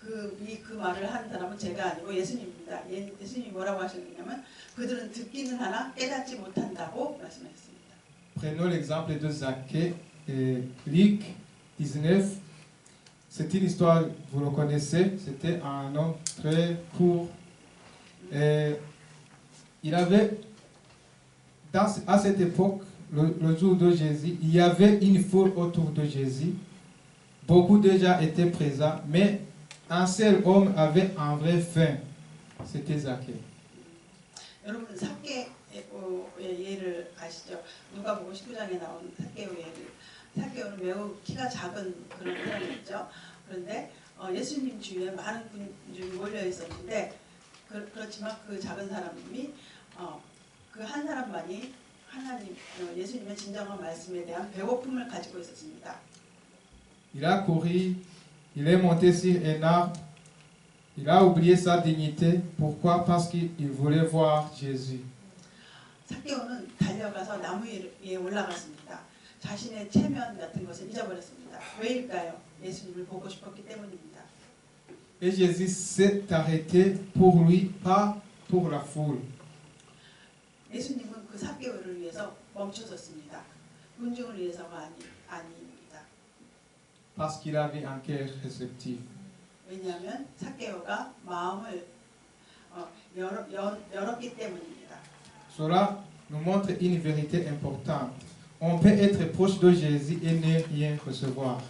Speaker 2: 그 말을 한 사람은 제가 아니고 예수님입니다. 예수님이 뭐라고 하셨냐면 그들은 듣기는 하나 깨닫지 못한다고 말씀하셨습니다.
Speaker 4: Prenons l'exemple de Zaché, Luc 19. C'est une histoire, vous le connaissez, c'était un homme très court. Il avait, à cette époque, le jour de Jésus, il y avait une foule autour de Jésus. Beaucoup déjà étaient présents, mais un seul homme avait un vrai faim. C'était Zaché.
Speaker 2: 여러분 삭개의 예를 아시죠? 누가복음 19장에 나오는 삭개의 예를. 삭개는 매우 키가 작은 그런 사람이었죠. 그런데 예수님 주위에 많은 군중이 몰려 있었는데 그렇지만 그 작은 사람이 그 한 사람만이 하나님 예수님의 진정한 말씀에 대한 배고픔을 가지고 있었습니다.
Speaker 4: Il a couru, il est monté sur un arbre. Il a oublié sa dignité. Pourquoi? Parce qu'il voulait voir Jésus.
Speaker 2: 삭개오는 달려가서 나무 위에 올라갔습니다. 자신의 체면 같은 것을 잊어버렸습니다. 왜일까요? 예수님을 보고 싶었기 때문입니다.
Speaker 4: Et Jésus s'est arrêté pour lui, pas pour la foule.
Speaker 2: 예수님은 그 삭개오를 위해서 멈춰섰습니다. 군중을 위해서가 아닙니다.
Speaker 4: Parce qu'il avait un cœur réceptif.
Speaker 2: 왜냐하면 삭개오가 마음을 열었기 때문입니다.
Speaker 4: Cela nous montre une vérité importante. On peut être proche de Jésus et ne rien recevoir.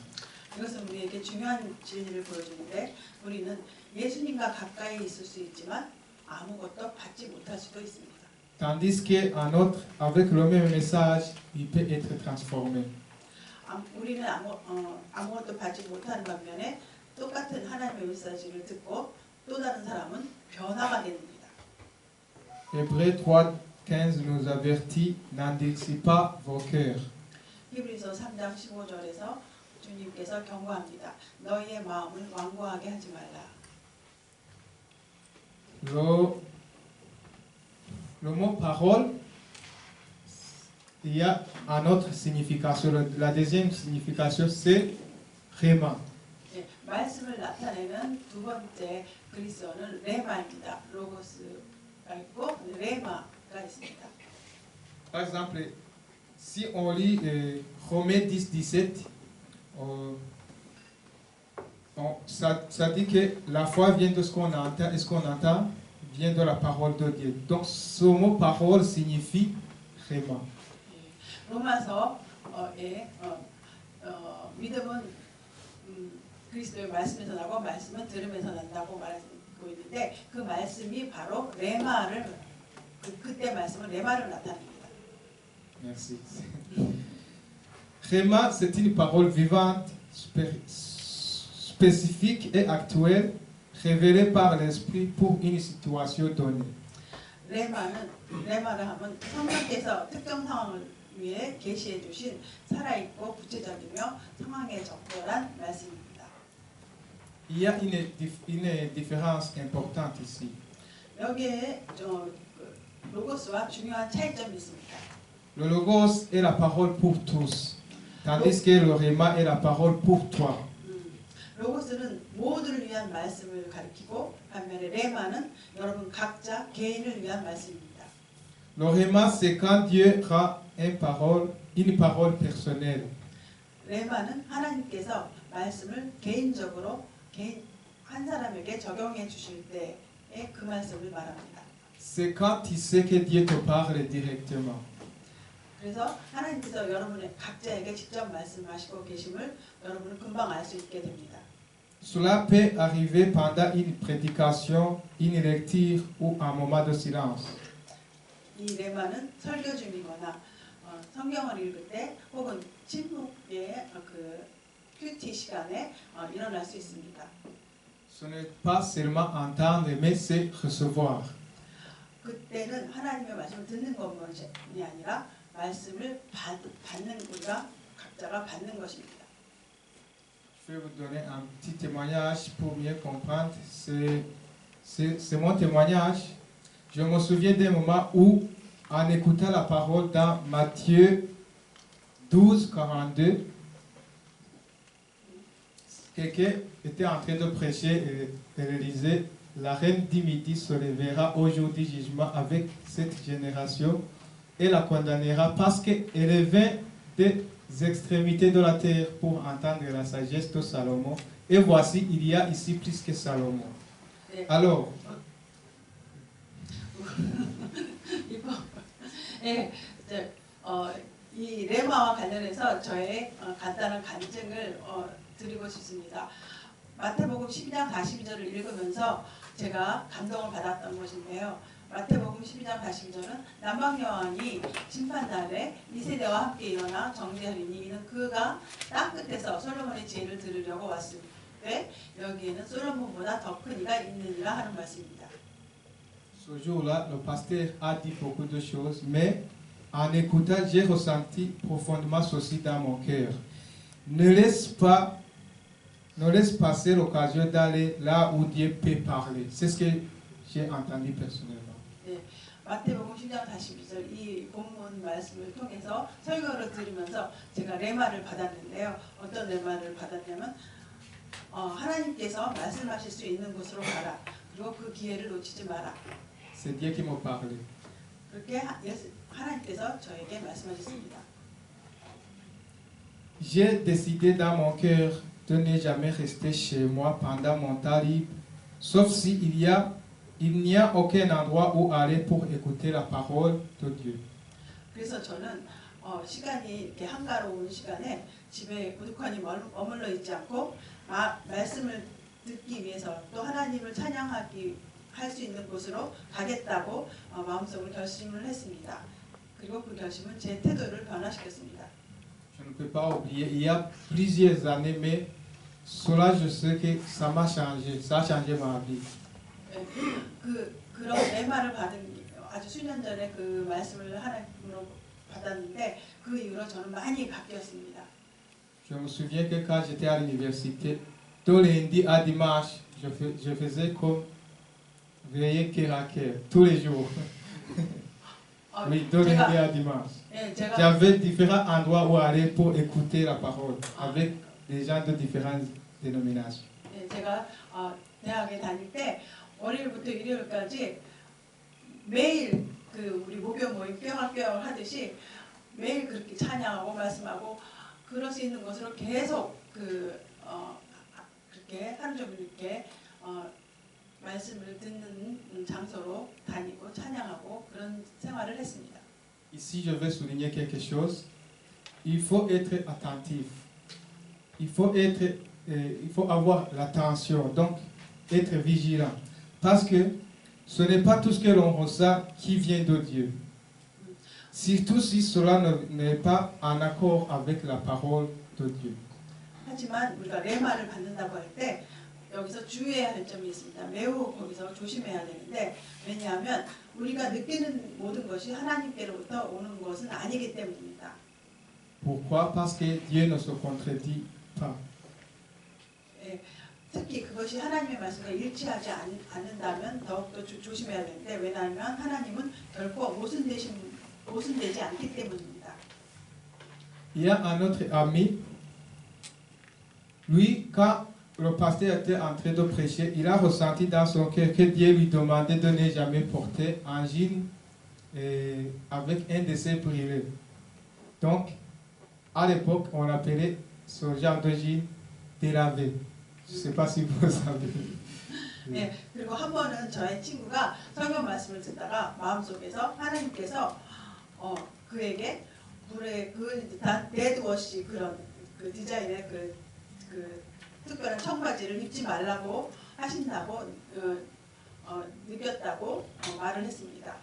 Speaker 2: 이것은 우리에게 중요한 진리를 보여주는데 우리는 예수님과 가까이 있을 수 있지만 아무것도 받지 못할 수도 있습니다.
Speaker 4: Tandis qu'un autre, avec le même message, il peut être transformé.
Speaker 2: 우리는 아무것도 받지 못하는 반면에 똑같은 하나님의 메시지를 듣고 또 다른 사람은 변화가 됩니다.
Speaker 4: Hébreux 3:15 nous avertit, n'endurcis pas vos cœurs.
Speaker 2: 히브리서 3장 15절에서 주님께서 경고합니다. 너희의 마음을 완고하게 하지 말라.
Speaker 4: Le mot parole, il y a une autre signification. La deuxième signification, c'est rhéma.
Speaker 2: 네, 말씀을 나타내는 두 번째 그리스어는 레마입니다. 로고스가 있고 레마가 있습니다.
Speaker 4: Par exemple, si on lit Romains 10:17, ça dit que la foi vient de ce qu'on entend, et ce qu'on entend vient de la parole de Dieu. Donc ce mot parole signifie rhéma.
Speaker 2: 로마서에 믿음은 그리스도의 말씀에서 나고 말씀은 들음에서 난다고 말하고 있는데 그 말씀이 바로 레마를 그때 말씀은 레마를 나타냅니다.
Speaker 4: Merci. Rhéma, c'est une parole vivante, spécifique et actuelle, révélée par l'Esprit pour une situation donnée.
Speaker 2: 레마를 하면 성령께서 특정 상황을 위해 계시해 주신 살아있고 구체적이며 상황에 적절한 말씀입니다.
Speaker 4: Il y a une différence importante ici.
Speaker 2: 여기에 로고스와 중요한 차이점이 있습니다.
Speaker 4: Le logos est la parole pour tous, tandis que le rhéma est la parole pour toi.
Speaker 2: 로고스는 모두를 위한 말씀을 가리키고 반면에 레마는 여러분 각자 개인을 위한 말씀입니다.
Speaker 4: Le rhéma, c'est quand Dieu rend une parole personnelle.
Speaker 2: 레마는 하나님께서 말씀을 개인적으로 한 사람에게 적용해 주실 때의 그 말씀을 말합니다.
Speaker 4: C'est quand tu sais que Dieu te parle directement.
Speaker 2: 그래서 하나님께서 여러분의 각자에게 직접 말씀하시고 계심을 여러분은 금방 알 수 있게 됩니다.
Speaker 4: Cela peut arriver pendant une prédication, une lecture ou un moment de silence.
Speaker 2: 이 레마는 설교 중이거나 성경을 읽을 때 혹은 침묵의 그 큐티 시간에 일어날 수 있습니다.
Speaker 4: Ce n'est pas seulement entendre, mais c'est recevoir.
Speaker 2: 그때는 하나님의 말씀을 듣는 것만이 아니라 말씀을 받는 우리가 각자가 받는 것입니다.
Speaker 4: Je vais vous donner un petit témoignage pour mieux comprendre. C'est mon témoignage. Je me souviens d'un moment où, en écoutant la parole dans Matthieu 12, 42, quelqu'un était en train de prêcher et il disait, la reine du midi se lèvera au jour du jugement avec cette génération et la condamnera parce qu'elle vient des extrémités de la terre pour entendre la sagesse de Salomon. Et voici, il y a ici plus que Salomon. Alors,
Speaker 2: 이 레마와 관련해서 저의 간단한 간증을 드리고 싶습니다. 마태복음 12장 42절을 읽으면서 제가 감동을 받았던 것인데요. 마태복음 12장 42절은 남방여왕이 심판날에 이 세대와 함께 일어나 정죄하리니 이는 그가 땅 끝에서 솔로몬의 지혜를 들으려고 왔을 때 여기에는 솔로몬보다 더 큰 이가 있느니라 하는 말씀입니다.
Speaker 4: ce jour-là, le pasteur a dit beaucoup de choses, mais en écoutant, j'ai ressenti profondément ceci dans mon cœur. Ne laisse passer l'occasion d'aller là où Dieu peut parler. C'est ce que j'ai entendu personnellement.
Speaker 2: 네, 마태복음 10장 42절 이 본문 말씀을 통해서 설교를 들으면서 제가 레마를 받았는데요. 어떤 레마를 받았냐면 하나님께서 말씀하실 수 있는 곳으로 가라. 그리고 그 기회를 놓치지 마라.
Speaker 4: C'est Dieu qui m'a parlé.
Speaker 2: 그렇게 하나님께서 저에게 말씀하셨습니다.
Speaker 4: J'ai décidé dans mon cœur de ne jamais rester chez moi pendant mon temps libre, sauf s'il n'y a aucun endroit où aller pour écouter la parole de Dieu.
Speaker 2: 그래서 저는 시간이 이렇게 한가로운 시간에 집에 고독하니 머물러 있지 않고 말씀을 듣기 위해서 또 하나님을 찬양하기 할 수 있는 곳으로 가겠다고 마음속으로 결심을 했습니다. 그리고 그 결심은 제 태도를 변화시켰습니다.
Speaker 4: Je ne peux pas oublier, il y a plusieurs années, mais cela je sais que ça m'a changé, ça a changé ma vie.
Speaker 2: 그런 레마를 받은 아주 수년 전에 그 말씀을 하나님으로 받았는데 그 이후로 저는 많이 바뀌었습니다.
Speaker 4: Je me souviens que quand j'étais à l'université, tous les lundis à dimanche, je faisais comme veiller cœur à cœur, tous les jours. Oui, tous les lundis à dimanche. J'avais différents endroits où aller pour écouter la parole avec des gens de différentes dénominations.
Speaker 2: 제가 대학에 다닐 때 월요일부터 일요일까지 매일 그 우리 목요 모임 뼈가 하듯이 매일 그렇게 찬양하고 말씀하고 그럴 수 있는 것으로 계속 그렇게 하루 종일 이렇게 말씀을 듣는 장소로 다니고 찬양하고 그런 생활을 했습니다.
Speaker 4: Ici, je vais souligner quelque chose. Il faut être attentif. Il faut avoir l'attention, donc être vigilant. Parce que ce n'est pas tout ce que l'on ressent qui vient de Dieu. Surtout si cela n'est pas en accord avec la parole de Dieu.
Speaker 2: 하지만 우리가 레마를 받는다고 할 때 여기서 주의해야 할 점이 있습니다. 매우 거기서 조심해야 되는데 왜냐하면 우리가 느끼는 모든 것이 하나님께로부터 오는 것은 아니기 때문입니다.
Speaker 4: Pourquoi? Parce que Dieu ne se contredit pas.
Speaker 2: 특히 그것이 하나님의 말씀과 일치하지 않는다면 더욱더 조심해야 되는데 왜냐하면 하나님은 결코 모순되지 않기 때문입니다.
Speaker 4: Il y a un autre ami, lui, quand le pasteur était en train de prêcher, il a ressenti dans son cœur que Dieu lui demandait de ne jamais porter un jean avec un de ses brûlés. Donc, à l'époque, on appelait ce genre de jean délavé. Je ne sais pas si vous savez.
Speaker 2: 네, 그리고 한 번은 저의 친구가 성경 말씀을 듣다가 마음속에서 하나님께서 그에게 물에 그 데드워시 그런 그 디자인의 그 특별한 청바지를 입지 말라고 하신다고 느꼈다고 말을 했습니다.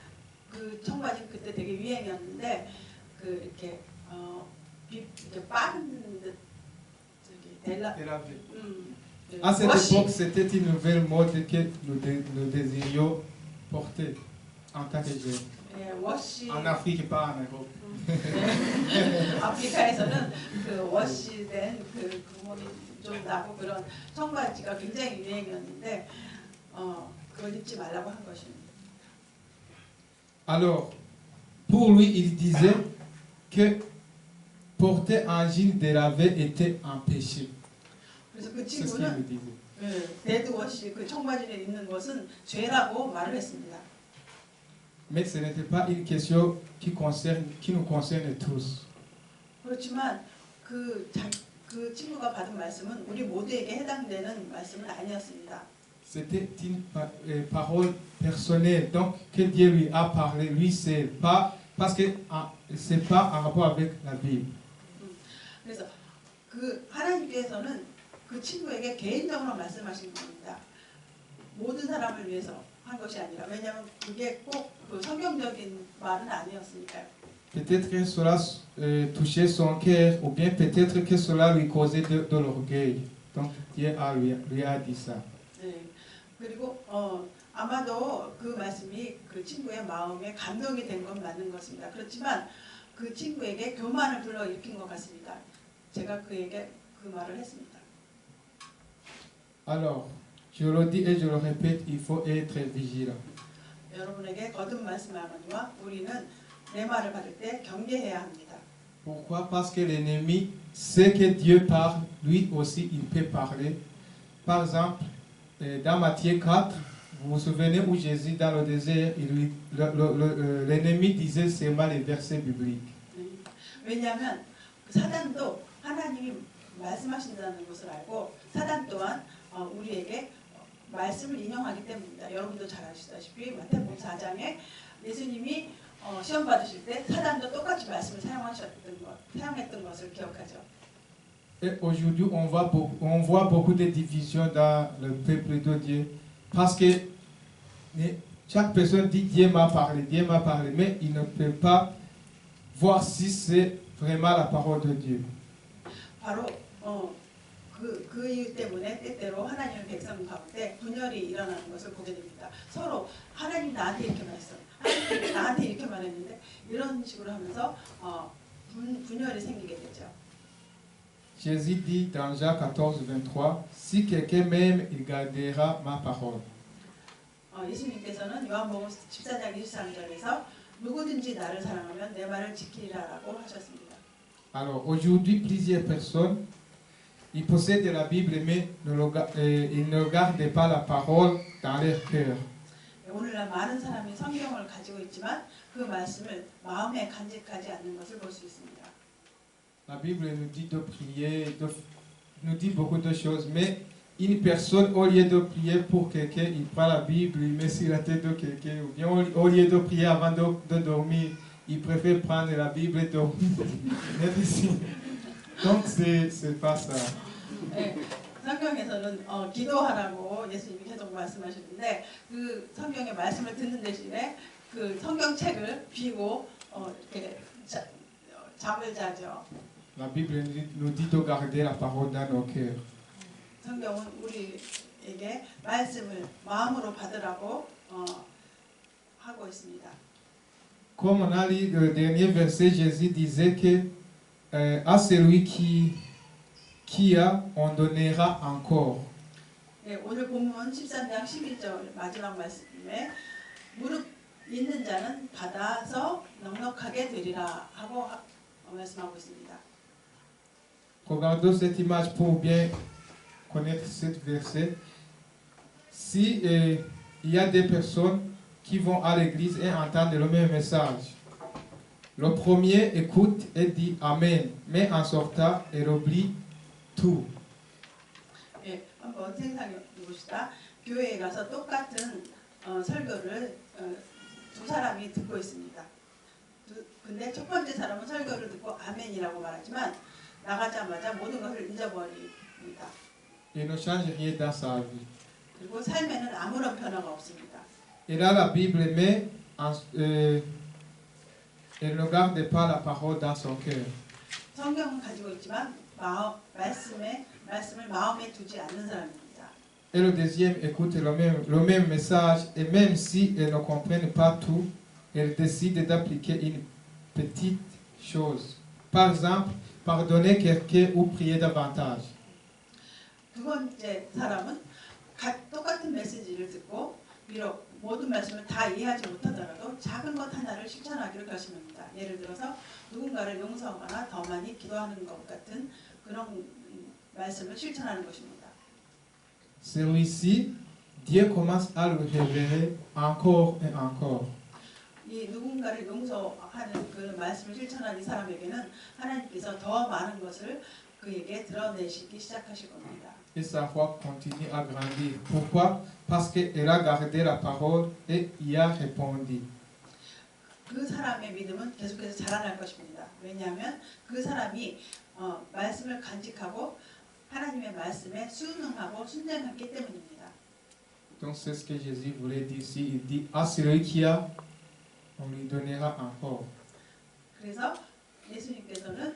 Speaker 2: 그 청바지 그때 되게 유행이었는데 그 이렇게 이렇게 빠른 듯 저기
Speaker 4: délavé. À cette époque, c'était une nouvelle mode que nous désirions porter en tant que jeunes.
Speaker 2: 예, 워시.
Speaker 4: En Afrique, pas en Europe.
Speaker 2: 아프리카에서는 그 워시된 그 구멍이 좀 나고 그런 청바지가 굉장히 유행이었는데 그걸 입지 말라고 한 것입니다.
Speaker 4: Alors, pour lui, il disait que porter un jean délavé était un péché.
Speaker 2: 그래서 그
Speaker 4: C'est ce qu'il me
Speaker 2: 친구는
Speaker 4: disait.
Speaker 2: 데드워시 그 청바지를 입는 것은 죄라고 말을 했습니다.
Speaker 4: Mais ce n'était pas une question qui nous concerne tous.
Speaker 2: 그렇지만 그 친구가 받은 말씀은 우리 모두에게 해당되는 말씀은 아니었습니다.
Speaker 4: C'était une parole personnelle, donc que Dieu lui a parlé, lui seul, pas parce que c'est pas en rapport avec la Bible.
Speaker 2: 그래서 그 하나님께서는 그 친구에게 개인적으로 말씀하신 겁니다. 모든 사람을 위해서 한 것이 아니라 왜냐하면 그게 꼭 그 성경적인 말은 아니었으니까요.
Speaker 4: Peut-être que cela touchait son cœur, ou bien peut-être que cela lui causait de l'orgueil. Donc Dieu lui a dit ça.
Speaker 2: 네. 그리고 아마도 그 말씀이 그 친구의 마음에 감동이 된 건 맞는 것입니다. 그렇지만 그 친구에게 교만을 불러일으킨 것 같습니다. 제가 그에게 그 말을 했습니다.
Speaker 4: Alors, je le dis et je le répète, il faut être vigilant.
Speaker 2: 여러분에게 거듭 말씀하거니와 우리는 내 말을 받을 때 경계해야 합니다.
Speaker 4: Pourquoi? Parce que l'ennemi sait que Dieu parle, lui aussi il peut parler. Par exemple, dans Matthieu 4, vous vous souvenez où Jésus dans le désert, l'ennemi disait seulement les versets bibliques.
Speaker 2: 왜냐하면 사단도 하나님이 말씀하신다는 것을 알고 사단 또한 우리에게 말씀을 인용하기 때문입니다. 여러분도 잘 아시다시피 마태복음 4장에 예수님이 시험 받으실 때 사단도 똑같이 말씀을 사용했던 것을 기억하죠.
Speaker 4: Et aujourd'hui, on voit beaucoup de divisions dans le peuple de Dieu. Parce que chaque personne dit Dieu m'a parlé, mais il ne peut pas voir si c'est vraiment la parole de Dieu.
Speaker 2: 바로 그 이유 때문에 때때로 하나님의 백성 가운데 분열이 일어나는 것을 보게 됩니다. 서로 하나님 나한테 이렇게 말했어, 하나님 나한테 이렇게 말했는데 이런 식으로 하면서 분열이 생기게 되죠.
Speaker 4: Jésus dit dans Jean 14, 23, si quelqu'un m'aime, il gardera ma parole.
Speaker 2: 예수님께서는 요한복음 14장 23절에서 누구든지 나를 사랑하면 내 말을 지키리라라고 하셨습니다.
Speaker 4: Alors aujourd'hui, plusieurs personnes, ils possèdent la Bible, mais ils ne gardent pas la parole dans leur cœur.
Speaker 2: 오늘날 많은 사람이 성경을 가지고 있지만 그 말씀을 마음에 간직하지 않는 것을 볼 수 있습니다.
Speaker 4: La Bible nous dit de prier, nous dit beaucoup de choses, mais une personne, au lieu de prier pour quelqu'un, il prend la Bible, il met sur la tête de quelqu'un, ou bien au lieu de prier avant de dormir, il préfère prendre la Bible et dormir. Donc c'est pas ça.
Speaker 2: 네, 성경에서는 기도하라고 예수님이 계속 말씀하시는데 그 성경의 말씀을 듣는 대신에 그 성경책을 비고 이렇게 잠을 자죠.
Speaker 4: La Bible nous dit de garder la parole dans nos cœurs.
Speaker 2: 성경은 우리에게 말씀을 마음으로 받으라고 하고 있습니다.
Speaker 4: Comme on a lu le dernier verset, Jésus disait que à celui qui a, on donnera encore.
Speaker 2: 네, 오늘 본문 13장 11절 마지막 말씀에 무릎 있는 자는 받아서 넉넉하게 되리라 하고 말씀하고 있습니다.
Speaker 4: Regardons cette image pour bien connaître ce verset. Si il y a des personnes qui vont à l'église et entendent le même message, le premier écoute et dit Amen, mais en sortant, il oublie tout.
Speaker 2: 예, 한번 생각해 봅시다. 교회에 가서 똑같은 설교를 두 사람이 듣고 있습니다. 근데 첫 번째 사람은 설교를 듣고 아멘이라고 말하지만 나가자마자 모든 것을 잊어버립니다.
Speaker 4: Il ne change rien dans sa vie.
Speaker 2: 그리고 삶에는 아무런 변화가 없습니다.
Speaker 4: Il a la Bible, mais il ne garde pas la parole dans son cœur.
Speaker 2: 성경은 가지고 있지만 말씀을 마음에 두지 않는 사람입니다.
Speaker 4: Et le deuxième écoute le même message, et même si ils ne comprennent pas tout, ils décident d'appliquer une petite chose. Par exemple, pardonner quelqu'un ou prier davantage.
Speaker 2: 두 번째 사람은 똑같은 메시지를 듣고 비록 모든 말씀을 다 이해하지 못하더라도 작은 것 하나를 실천하기로 결심합니다. 예를 들어서 누군가를 용서하거나 더 많이 기도하는 것 같은 그런 말씀을 실천하는 것입니다.
Speaker 4: Celui-ci, Dieu commence à le révéler encore et encore.
Speaker 2: 이 누군가를 용서하는 그 말씀을 실천한 이 사람에게는 하나님께서 더 많은 것을 그에게 드러내시기 시작하실 겁니다.
Speaker 4: Et sa foi continue à grandir. Pourquoi? Parce qu'il a gardé la parole et y a répondu.
Speaker 2: 그 사람의 믿음은 계속해서 자라날 것입니다. 왜냐하면 그 사람이 말씀을 간직하고 하나님의 말씀에 순응하고 순종했기 때문입니다.
Speaker 4: Donc c'est ce que Jésus voulait dire ici. Il dit à celui qui a, on lui donnera encore.
Speaker 2: 그래서 예수님께서는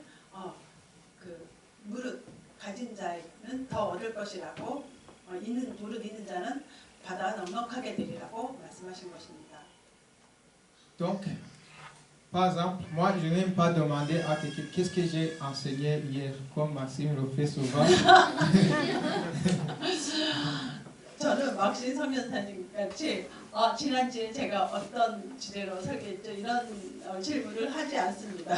Speaker 2: 그 무릇 가진 자는 더 얻을 것이라고 무릇 있는 자는 받아 넉넉하게 되리라고 말씀하신 것입니다.
Speaker 4: Donc, par exemple, moi je n'aime pas demander à quelqu'un qu'est-ce que j'ai enseigné hier, comme Maxime le fait souvent.
Speaker 2: 저는 막신 성전사님 같이 지난주에 제가 어떤 주제로 설교했죠 이런 질문을 하지 않습니다.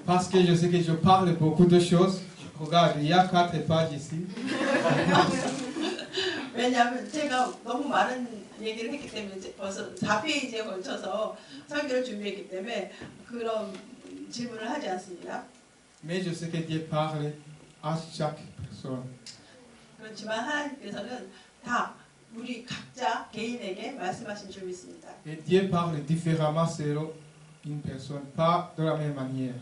Speaker 4: Parce que je sais que je parle beaucoup de choses. Regarde, il y a 4 pages ici.
Speaker 2: 왜냐하면 제가 너무 많은 얘기를 했기 때문에 벌써 4페이지에 걸쳐서 설교를 준비했기 때문에 그런 질문을 하지 않습니다.
Speaker 4: Mais je sais que Dieu parle à chaque personne.
Speaker 2: 그렇지만 하나님께서는 다 우리 각자 개인에게 말씀하신 줄 믿습니다.
Speaker 4: Et Dieu parle différemment selon une personne, pas de la même manière.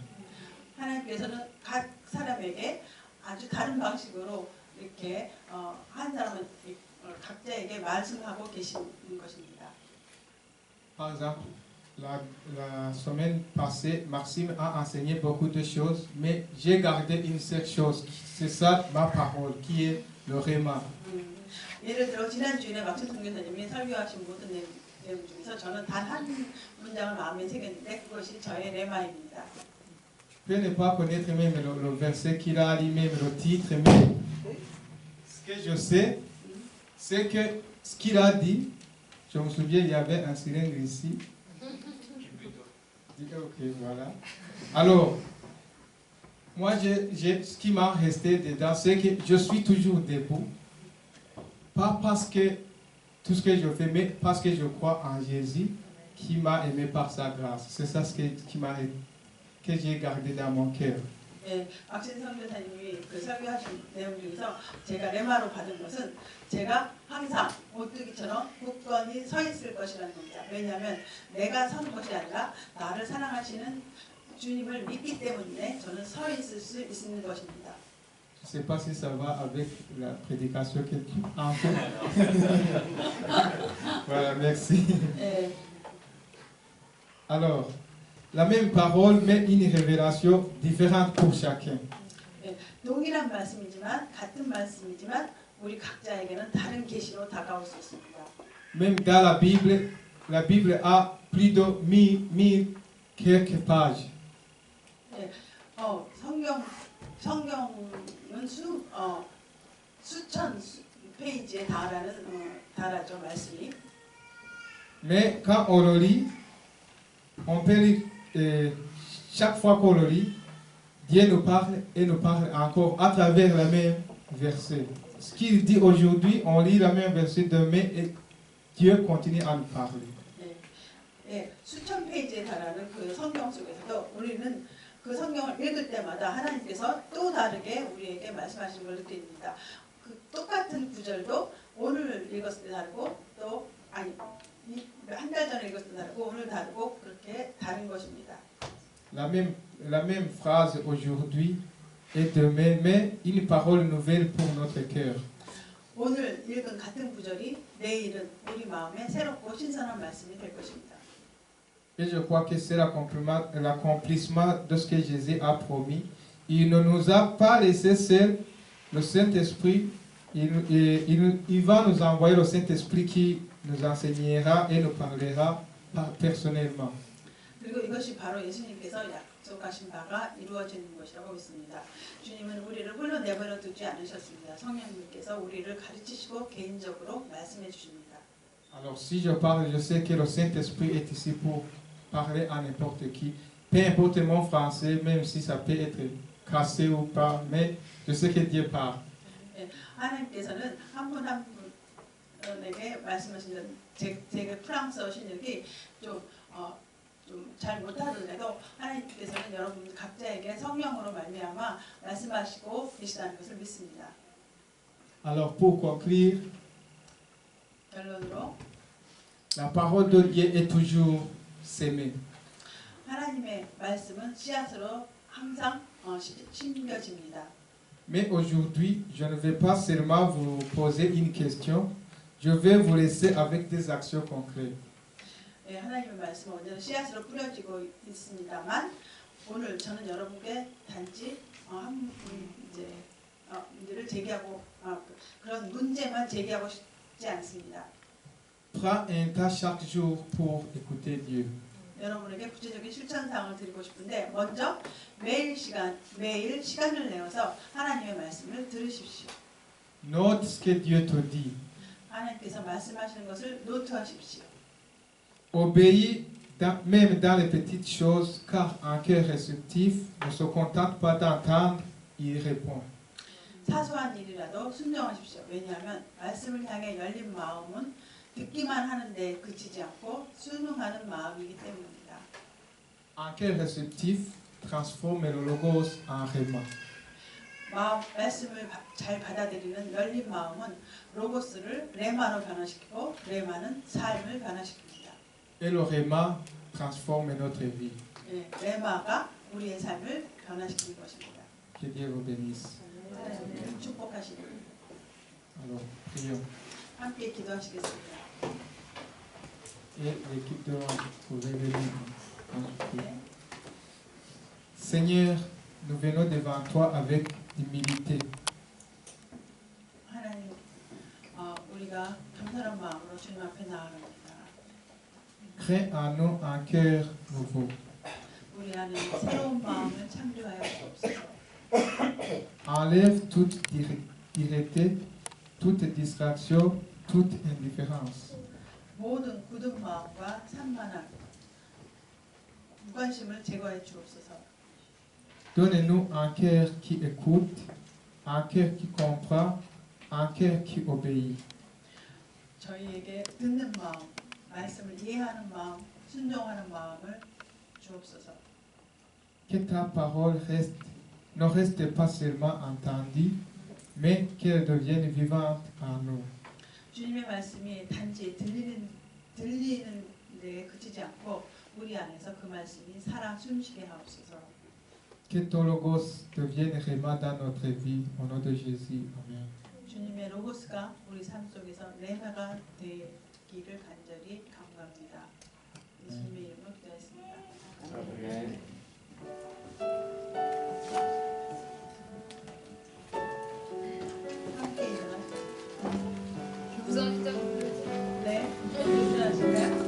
Speaker 2: 하나님께서는 각 사람에게 아주 다른 방식으로 이렇게 한 사람은 각자에게 말씀하고 계시는 것입니다.
Speaker 4: Par exemple, la semaine passée, Maxime a enseigné beaucoup de choses, mais j'ai gardé une seule chose. C'est ça ma parole, qui est le réma.
Speaker 2: 예를 들어 지난주에 막신 선교사님이 설교하신 모든 내용 중에서 저는 단 한 문장을 마음에 새겼는데 그것이 저의 레마입니다.
Speaker 4: Je peux ne pas connaître même le verset qu'il a lu, même le titre, mais ce que je sais, c'est que ce qu'il a dit, je me souviens, il y avait un cylindre ici. Ok, voilà. Alors, moi, ce qui m'a resté dedans, c'est que je suis toujours debout. Pas parce que tout ce que je fais, mais parce que je crois en Jésus qui m'a aimé par sa grâce. C'est ça que j'ai gardé dans mon cœur.
Speaker 2: 예, 박신 선교사님이 그 설교하신 내용 중에서 제가 레마로 받은 것은 제가 항상 오뚜기처럼 굳건히 서 있을 것이라는 겁니다. 왜냐하면 내가 서는 것이 아니라 나를 사랑하시는 주님을 믿기 때문에 저는 서 있을 수 있는 것입니다.
Speaker 4: Je ne sais pas si ça va avec la prédication que tu en fais. Voilà, merci.
Speaker 2: 예,
Speaker 4: Alors, la même parole, mais une révélation différente pour chacun.
Speaker 2: 예, 동일한 말씀이지만 같은 말씀이지만 우리 각자에게는 다른 계시로 다가올 수 있습니다.
Speaker 4: Même dans la Bible a plus de 1000 quelques pages.
Speaker 2: 예, 성경은 수천 페이지에 달하죠 말씀이.
Speaker 4: Mais quand on le lit, on peut lire, chaque fois qu'on le lit, Dieu nous parle et nous parle encore à travers le même verset. ce qu'il dit aujourd'hui, on lit la même verset demain et Dieu continue à nous parler.
Speaker 2: 예, 예, 수천 페이지에 달하는 그 성경 속에서도 우리는 그 성경을 읽을 때마다 하나님께서 또 다르게 우리에게 말씀하시는 걸 느낍니다. 그 똑같은 구절도 오늘 읽었을 때 다르고 또 아니 한 달 전에 읽었을 때 다르고 오늘 다르고 그렇게 다른 것입니다.
Speaker 4: La même phrase aujourd'hui et demain, mais une parole nouvelle pour notre cœur.
Speaker 2: 오늘 읽은 같은 구절이 내일은 우리 마음에 새롭고 신선한 말씀이 될 것입니다.
Speaker 4: Et je crois que c'est l'accomplissement de ce que Jésus a promis. Il ne nous a pas laissé seuls. Le Saint-Esprit, il va nous envoyer le Saint-Esprit qui nous enseignera et nous parlera personnellement.
Speaker 2: 그리고 이것이 바로 예수님께서 약속하신 바가 이루어지는 것이라고 믿습니다. 주님은 우리를 홀로 내버려 두지 않으셨습니다. 성령님께서 우리를 가르치시고 개인적으로 말씀해 주십니다.
Speaker 4: Alors si je parle, je sais que le Saint-Esprit est ici pour parler à n'importe qui. Peu importe mon français, même si ça peut être cassé ou pas, mais je sais que Dieu parle.
Speaker 2: 하나님께서는 한 분 한 분에게 말씀하시는 제가 프랑스어 실력이 좀 잘 못하더라도 하나님께서는 여러분 각자에게 성령으로 말미암아 말씀하시고 계시다는 것을 믿습니다.
Speaker 4: Alors pour conclure,
Speaker 2: 결론으로
Speaker 4: la parole de Dieu est toujours sémée.
Speaker 2: 하나님의 말씀은 씨앗으로 항상 심겨집니다.
Speaker 4: Mais aujourd'hui, je ne vais pas seulement vous poser une question, je vais vous laisser avec des actions concrètes.
Speaker 2: 예, 하나님의 말씀은 언제나 씨앗으로 뿌려지고 있습니다만 오늘 저는 여러분께 단지 문제를 제기하고 그런 문제만 제기하고 싶지 않습니다.
Speaker 4: Prends un temps chaque jour pour écouter Dieu.
Speaker 2: 여러분에게 구체적인 실천 사항을 드리고 싶은데 먼저 매일 시간을 내어서 하나님의 말씀을 들으십시오.
Speaker 4: Note ce que Dieu te dit.
Speaker 2: 하나님께서 말씀하시는 것을 노트하십시오.
Speaker 4: Obéis même dans les petites choses, car un cœur réceptif ne se contente pas d'entendre, il répond.
Speaker 2: 사소한 일이라도 순종하십시오. 왜냐하면 말씀을 향해 열린 마음은 듣기만 하는데 그치지 않고 순응하는 마음이기 때문입니다.
Speaker 4: Un cœur réceptif transforme le logos en rhéma.
Speaker 2: 말씀을 잘 받아들이는 열린 마음은 로고스를 레마로 변화시키고 레마는 삶을 변화시킵니다.
Speaker 4: Et le rhéma transforme notre vie.
Speaker 2: 네, 레마가 우리의 삶을 변화시키는 것입니다.
Speaker 4: Que Dieu vous bénisse.
Speaker 2: 하나님을 축복하시고
Speaker 4: Alors, prions.
Speaker 2: 함께 기도하시겠습니다.
Speaker 4: Et l'équipe de l'ange pouvait venir quand je prie.
Speaker 2: 네.
Speaker 4: Seigneur, nous venons devant toi avec humilité.
Speaker 2: 하나님, 우리가 겸손한 마음으로 주님 앞에 나아갑니다.
Speaker 4: Crée en nous un cœur nouveau.
Speaker 2: 우리 안에 새로운 마음을 창조하여 주옵소서.
Speaker 4: Enlève toute dureté, toute distraction, toute indifférence.
Speaker 2: 모든 굳은 마음과 산만함, 무관심을 제거해 주옵소서.
Speaker 4: Donne-nous un cœur qui écoute, un cœur qui comprend, un cœur qui obéit.
Speaker 2: 저희에게 듣는 마음, 말씀을 이해하는 마음, 순종하는 마음을 주옵소서.
Speaker 4: Que ta parole ne reste pas seulement entendue, mais qu'elle devienne vivante en nous.
Speaker 2: 주님의 말씀이 단지 들리는 데 그치지 않고 우리 안에서 그 말씀이 살아 숨쉬게 하옵소서.
Speaker 4: Que ton logos devienne réellement dans notre vie, au nom de Jésus. Amen.
Speaker 2: 주님의 로고스가 우리 삶 속에서 레마가 되기를 간절히 간구합니다. 예수님의 이름으로 기도했습니다.
Speaker 5: 아멘.
Speaker 2: 함께 일어나시죠.
Speaker 6: 무서운
Speaker 2: 네, 일어나실까요?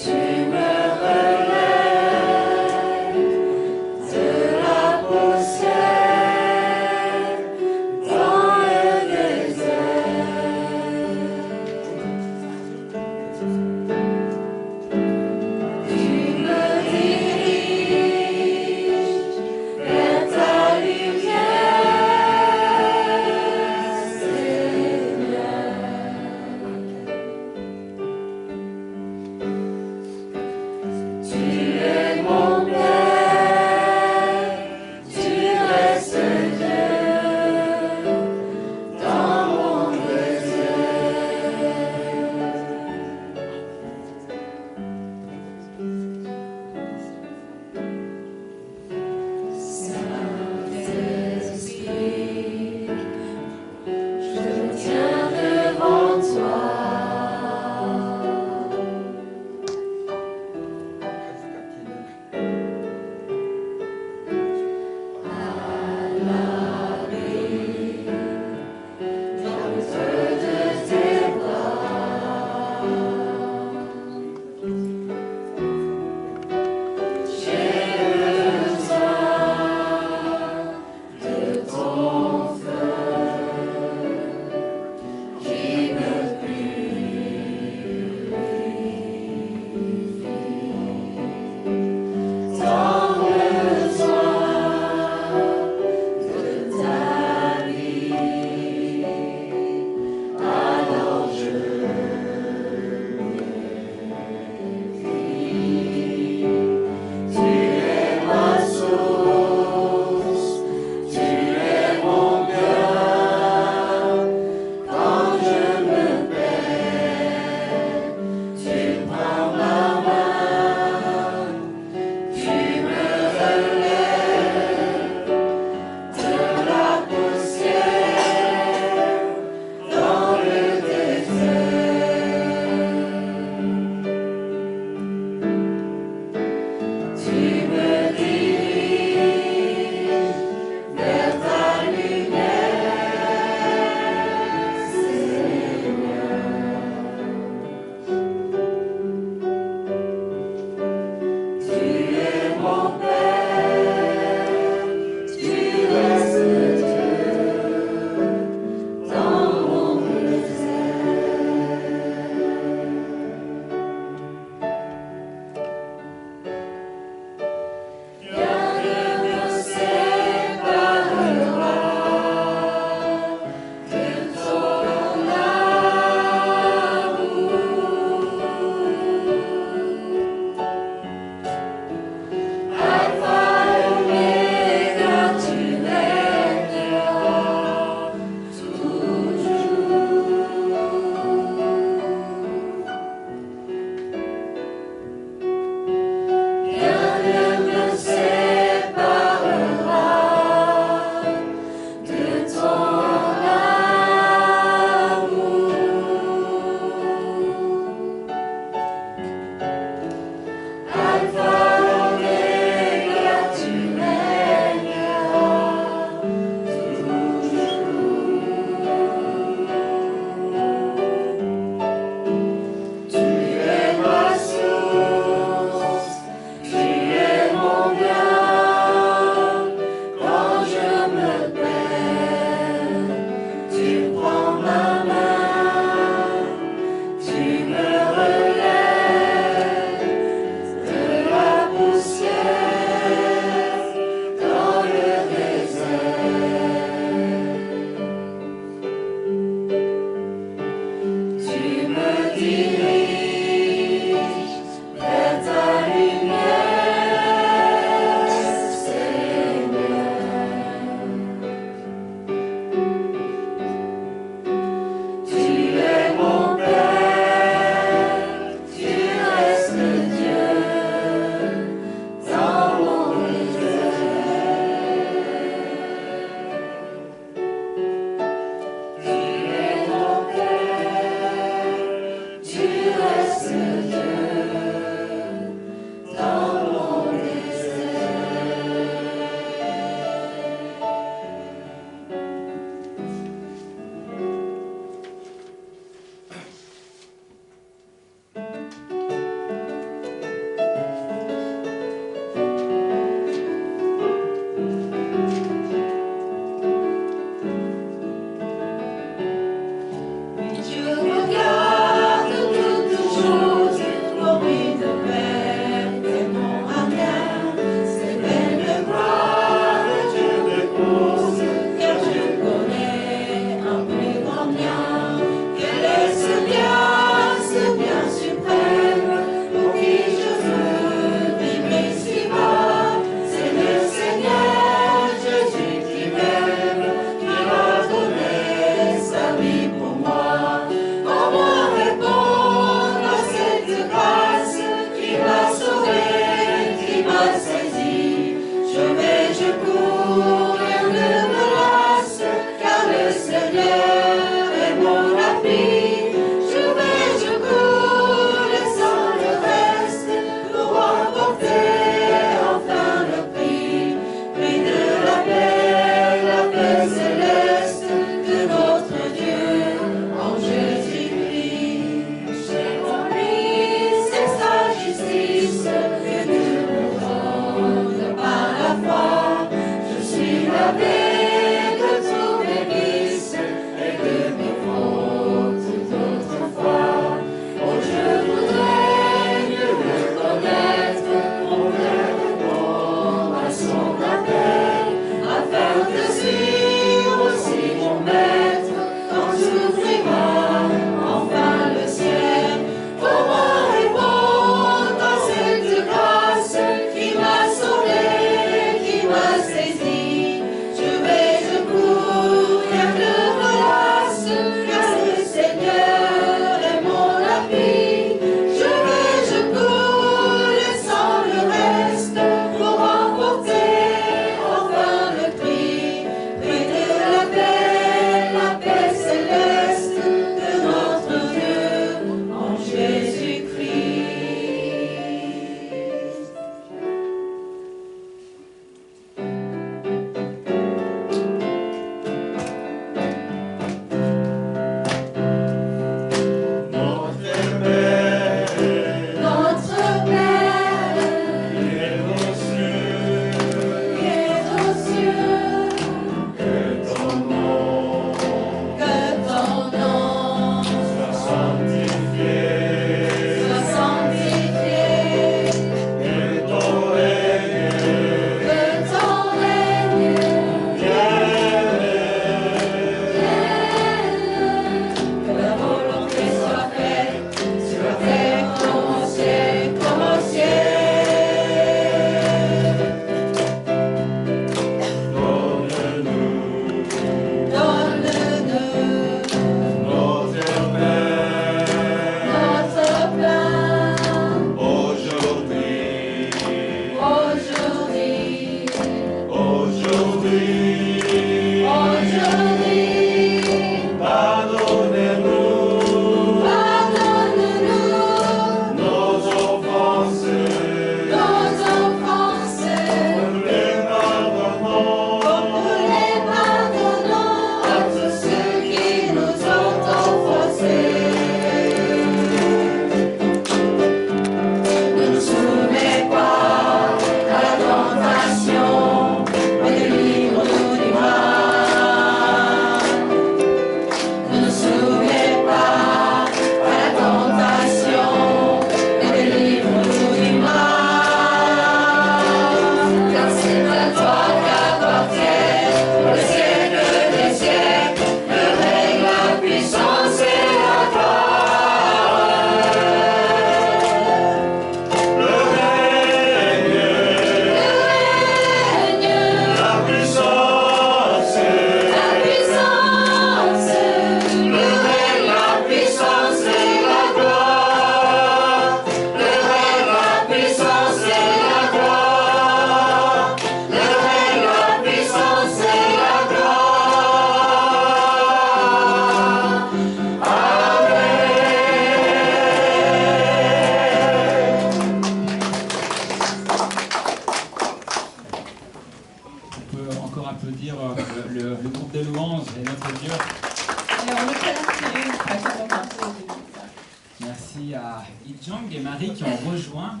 Speaker 1: Jong et Marie qui ont rejoint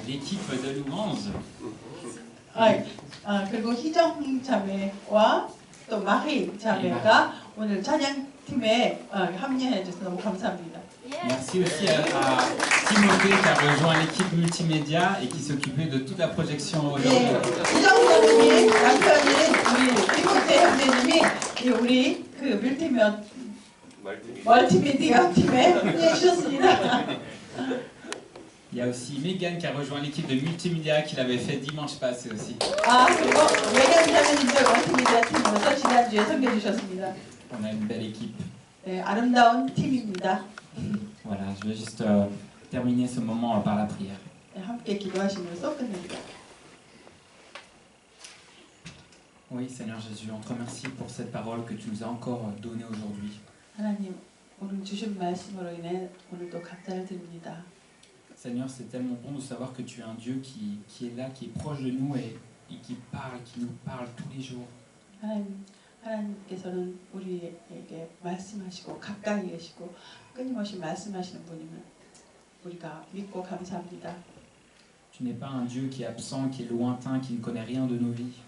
Speaker 1: l'équipe de louange.
Speaker 2: 그리고 희정 자매와 또 마희 자매가 오늘 찬양팀에 합류해 주셔서 너무 감사합니다.
Speaker 1: Merci aussi à Timothée qui a rejoint l'équipe multimédia et qui s'occupait de toute la projection aujourd'hui.
Speaker 2: 희정 선생님 남편인 우리 티모테 형제님이 우리 그 멀티미디어 팀에 합류해 주셨습니다.
Speaker 1: Il y a aussi Megan qui a rejoint l'équipe de multimédia qui l'avait fait dimanche passé aussi.
Speaker 2: 그리고 메간 자매님도 멀티미디어 팀으로서 지난주에 섬겨 주셨습니다.
Speaker 1: On a une belle équipe.
Speaker 2: 네, 아름다운 팀입니다.
Speaker 1: Voilà, je vais juste terminer ce moment par la prière.
Speaker 2: 네, 함께 기도하시면서 끝냅니다.
Speaker 1: Oui, Seigneur Jésus, on te remercie pour cette parole que tu nous as encore donnée aujourd'hui.
Speaker 2: 하나님, 오늘 주신 말씀으로 인해 오늘도 감사를 드립니다.
Speaker 1: Seigneur, c'est tellement bon de savoir que tu es un Dieu qui est là, qui est proche de nous et qui parle, qui nous parle tous les jours.
Speaker 2: 하나님께서는 우리에게 말씀하시고 가까이 계시고 끊임없이 말씀하시는 분임을 우리가 믿고 감사합니다.
Speaker 1: Tu n'es pas un Dieu qui est absent, qui est lointain, qui ne connaît rien de nos vies.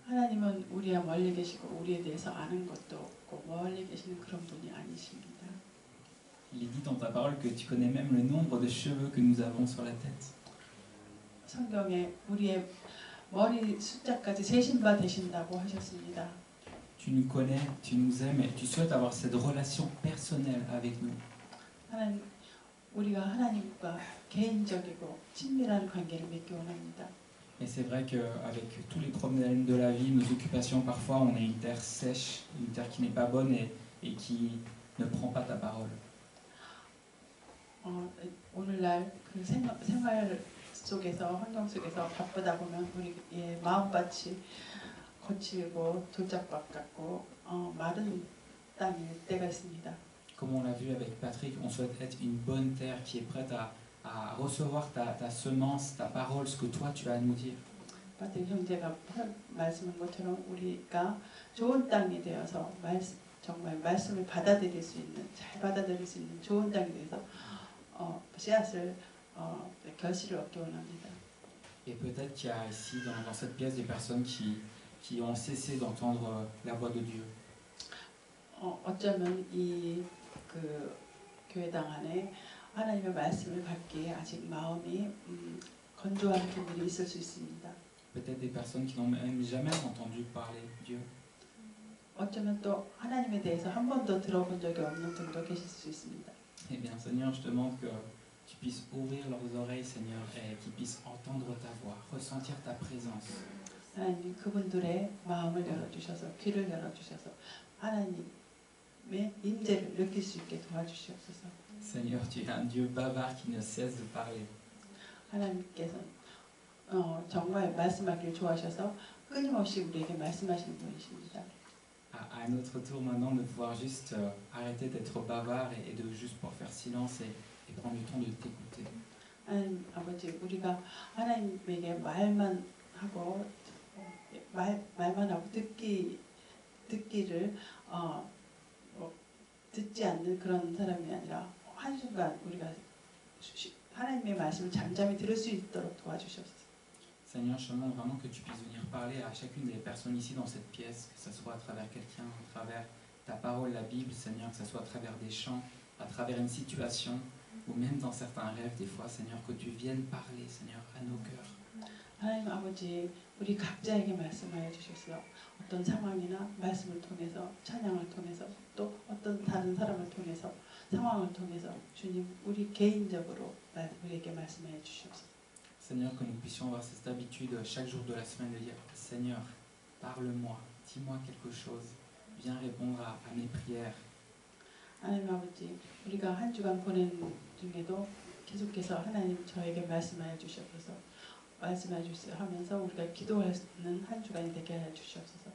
Speaker 2: 하나님은 우리와 멀리 계시고 우리에 대해서 아는 것도 없고 멀리 계시는 그런 분이 아니십니다.
Speaker 1: Il est dit dans ta parole que tu connais même le nombre de cheveux que nous avons sur la tête.
Speaker 2: 성경에 우리의 머리 숫자까지 세신 바 되신다고 하셨습니다.
Speaker 1: Tu nous connais, tu nous aimes et tu souhaites avoir cette relation personnelle avec nous.
Speaker 2: 하나님, 우리가 하나님과 개인적이고 친밀한 관계를 맺기 원합니다.
Speaker 1: Et c'est vrai qu'avec tous les problèmes de la vie, nos occupations, parfois on est une terre sèche, une terre qui n'est pas bonne et qui ne prend pas ta parole.
Speaker 2: 오늘날 그 생활 속에서 환경 속에서 바쁘다 보면 우리의 마음밭이 거칠고 돌짝밭 같고 마른 땅일 때가 있습니다.
Speaker 1: Comme on l'a vu avec Patrick, on souhaite être une bonne terre qui est prête à recevoir ta semence, ta parole, ce que toi tu as à nous dire.
Speaker 2: 파트릭 형제가 말씀한 것처럼 우리가 좋은 땅이 되어서 정말 말씀을 받아들일 수 있는, 잘 받아들일 수 있는 좋은 땅이 되어서 씨앗을 결실을 얻기 원합니다.
Speaker 1: Et peut-être qu'il y a ici dans cette pièce des personnes qui ont cessé d'entendre la voix de Dieu.
Speaker 2: 어쩌면 이 교회당 안에 하나님의 말씀을 받기에 아직 마음이 건조한 분들이 있을 수 있습니다.
Speaker 1: Peut-être des personnes qui n'ont même jamais entendu parler de Dieu.
Speaker 2: 어쩌면 또 하나님에 대해서 한 번도 들어본 적이 없는 분도 계실 수 있습니다.
Speaker 1: Eh bien, Seigneur, je te demande que tu puisses ouvrir leurs oreilles, Seigneur, et qu'ils puissent entendre ta voix, ressentir ta présence.
Speaker 2: 하나님, 그분들의 마음을 열어주셔서 귀를 열어주셔서 하나님의 임재를 느낄 수 있게 도와주시옵소서.
Speaker 1: Seigneur, tu es un Dieu bavard qui ne cesse de parler.
Speaker 2: 하나님께서 정말 말씀하기를 좋아하셔서 끊임없이 우리에게 말씀하시는 분이십니다.
Speaker 1: À notre tour maintenant de pouvoir juste arrêter d'être bavard et de juste pour faire silence et prendre le temps de t'écouter.
Speaker 2: 하나님 아버지, 우리가 하나님에게 말만 하고 듣기를 듣지 않는 그런 사람이 아니라 한순간 우리가 하나님의 말씀을 잠잠히 들을 수 있도록 도와주시옵소서.
Speaker 1: Seigneur, je demande vraiment que tu puisses venir parler à chacune des personnes ici dans cette pièce, que ce soit à travers quelqu'un, à travers ta parole, la Bible, Seigneur, que ce soit à travers des chants, à travers une situation, ou même dans certains rêves, des fois, Seigneur, que tu viennes parler, Seigneur, à nos cœurs.
Speaker 2: 하나님 아버지, 우리 각자에게 말씀하여 주셔서 어떤 상황이나 말씀을 통해서, 찬양을 통해서, 또 어떤 다른 사람을 통해서, 상황을 통해서 주님, 우리 개인적으로 우리에게 말씀하여 주시옵소서.
Speaker 1: Seigneur, que nous puissions avoir cette habitude chaque jour de la semaine de dire Seigneur, parle-moi, dis-moi quelque chose, viens répondre à mes prières.
Speaker 2: 하나님 아버지, 우리가 한 주간 보낸 중에도 계속해서 하나님 저에게 말씀하여 주시옵소서. 말씀하여 주시옵소서 하면서 우리가 기도하는 한 주간이 되게 하여 주시옵소서.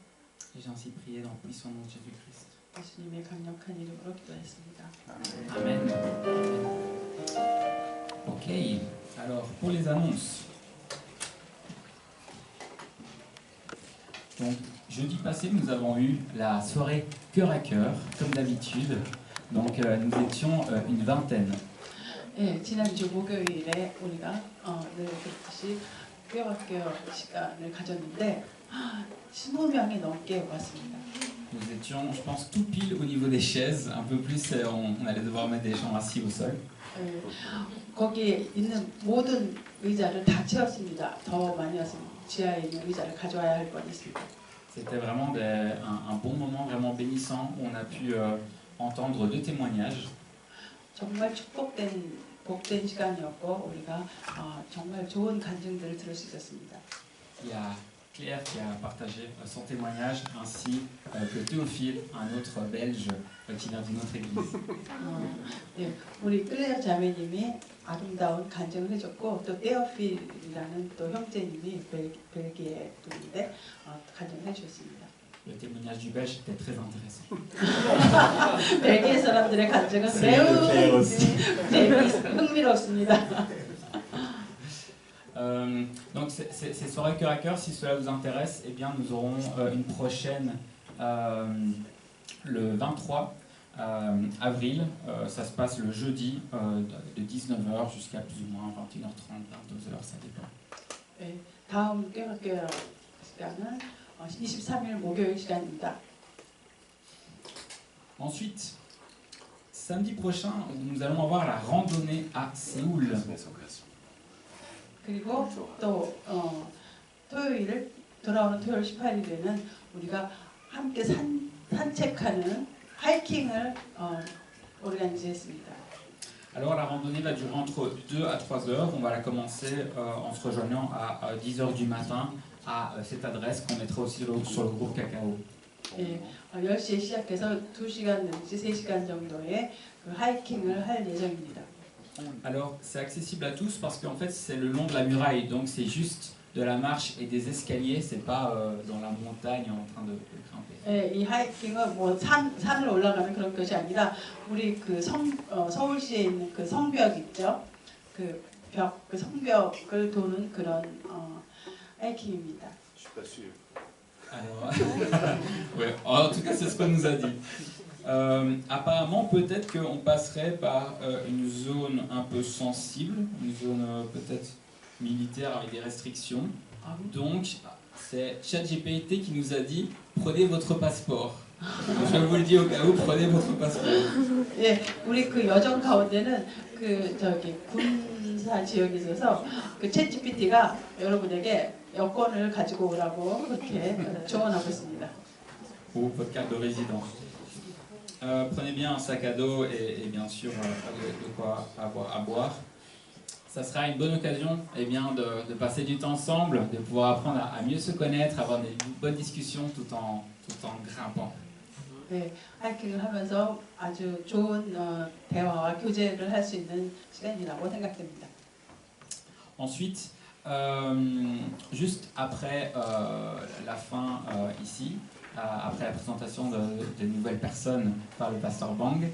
Speaker 1: Et j'ai ainsi prié dans le puissant nom de Jésus-Christ.
Speaker 2: 예수님의 강력한 이름으로 기도했습니다.
Speaker 1: Amen. Ok, alors pour les annonces. Donc, jeudi passé, nous avons eu la soirée cœur à cœur, comme d'habitude. Donc, nous étions une vingtaine.
Speaker 2: 예, 지난주 목요일에 우리가 늘 그렇듯이 꾀박겨 시간을 가졌는데 20명이 넘게 왔습니다.
Speaker 1: Nous étions, je pense, tout pile au niveau des chaises. Un peu plus, on allait devoir mettre des gens assis au sol.
Speaker 2: 예, 거기에 있는 모든 의자를 다 채웠습니다. 더 많이 왔으면 지하에 있는 의자를 가져와야 할 뻔했습니다.
Speaker 1: C'était vraiment un bon moment, vraiment bénissant, où on a pu entendre deux témoignages.
Speaker 2: 정말 복된 시간이었고 우리가 정말 좋은 간증들을 들을 수 있었습니다.
Speaker 1: Il y a Claire qui a partagé son témoignage, ainsi que Théophile, un autre Belge qui vient d'une autre église.
Speaker 2: 네, 우리 클레어 자매님이 아름다운 간증을 해줬고 또 테오필이라는 또 형제님이 벨기에 분인데 간증을 해주셨습니다.
Speaker 1: Le témoignage du Belge était très intéressant.
Speaker 2: 벨기에 사람들의 간증은 매우 흥미롭습니다.
Speaker 1: Donc ces soirées cœur à cœur, si cela vous intéresse, eh bien nous aurons une prochaine le 23 avril. Ça se passe le jeudi de 19h jusqu'à plus ou moins 21h30, 22h, ça dépend.
Speaker 2: 네, 다음 꾀박겨 시간은 23일 목요일 시간입니다.
Speaker 1: Ensuite, samedi prochain, nous allons avoir la randonnée à Séoul.
Speaker 2: 그리고 또 돌아오는 토요일 18일에는 우리가 함께 산책하는 하이킹을 오르간이즈했습니다.
Speaker 1: Alors la randonnée va durer entre 2 à 3 heures. On va la commencer en se rejoignant à 10h du matin à cette adresse qu'on mettra aussi sur le groupe Cacao.
Speaker 2: 예, 10시에 시작해서 2시간 내지 3시간 정도의 그 하이킹을 할 예정입니다.
Speaker 1: Alors c'est accessible à tous parce qu'en fait c'est le long de la muraille, donc c'est juste de la marche et des escaliers, c'est pas dans la montagne en train de grimper.
Speaker 2: 예, 이 하이킹은 뭐 산을 올라가는 그런 것이 아니라 우리 그 서울시에 있는 그 성벽 있죠? 그 성벽을 도는 그런 하이킹입니다.
Speaker 5: Je suis pas sûr.
Speaker 1: Alors, ouais, en tout cas c'est ce qu'on nous a dit. Apparemment, peut-être qu'on passerait par une zone un peu sensible, une zone peut-être militaire avec des restrictions. Donc, c'est ChatGPT qui nous a dit prenez votre passeport. Donc, je vous le dis au cas où, prenez votre passeport.
Speaker 2: 예, 우리 그 여정 가운데는 그 저기 군사 지역에 있어서 그 챗GPT가 여러분에게 여권을 가지고 오라고 그렇게 조언하고 있습니다.
Speaker 1: Ou votre carte de résident. Prenez bien un sac à dos et bien sûr de quoi avoir à boire. Ça sera une bonne occasion eh bien, de passer du temps ensemble, de pouvoir apprendre à mieux se connaître, avoir des bonnes discussions tout en grimpant.
Speaker 2: 네, 하이킹을 하면서 아주 좋은 대화와 교제를 할 수 있는 시간이라고 생각됩니다.
Speaker 1: Ensuite, juste après la fin ici, après la présentation de nouvelles personnes par le pasteur Bang,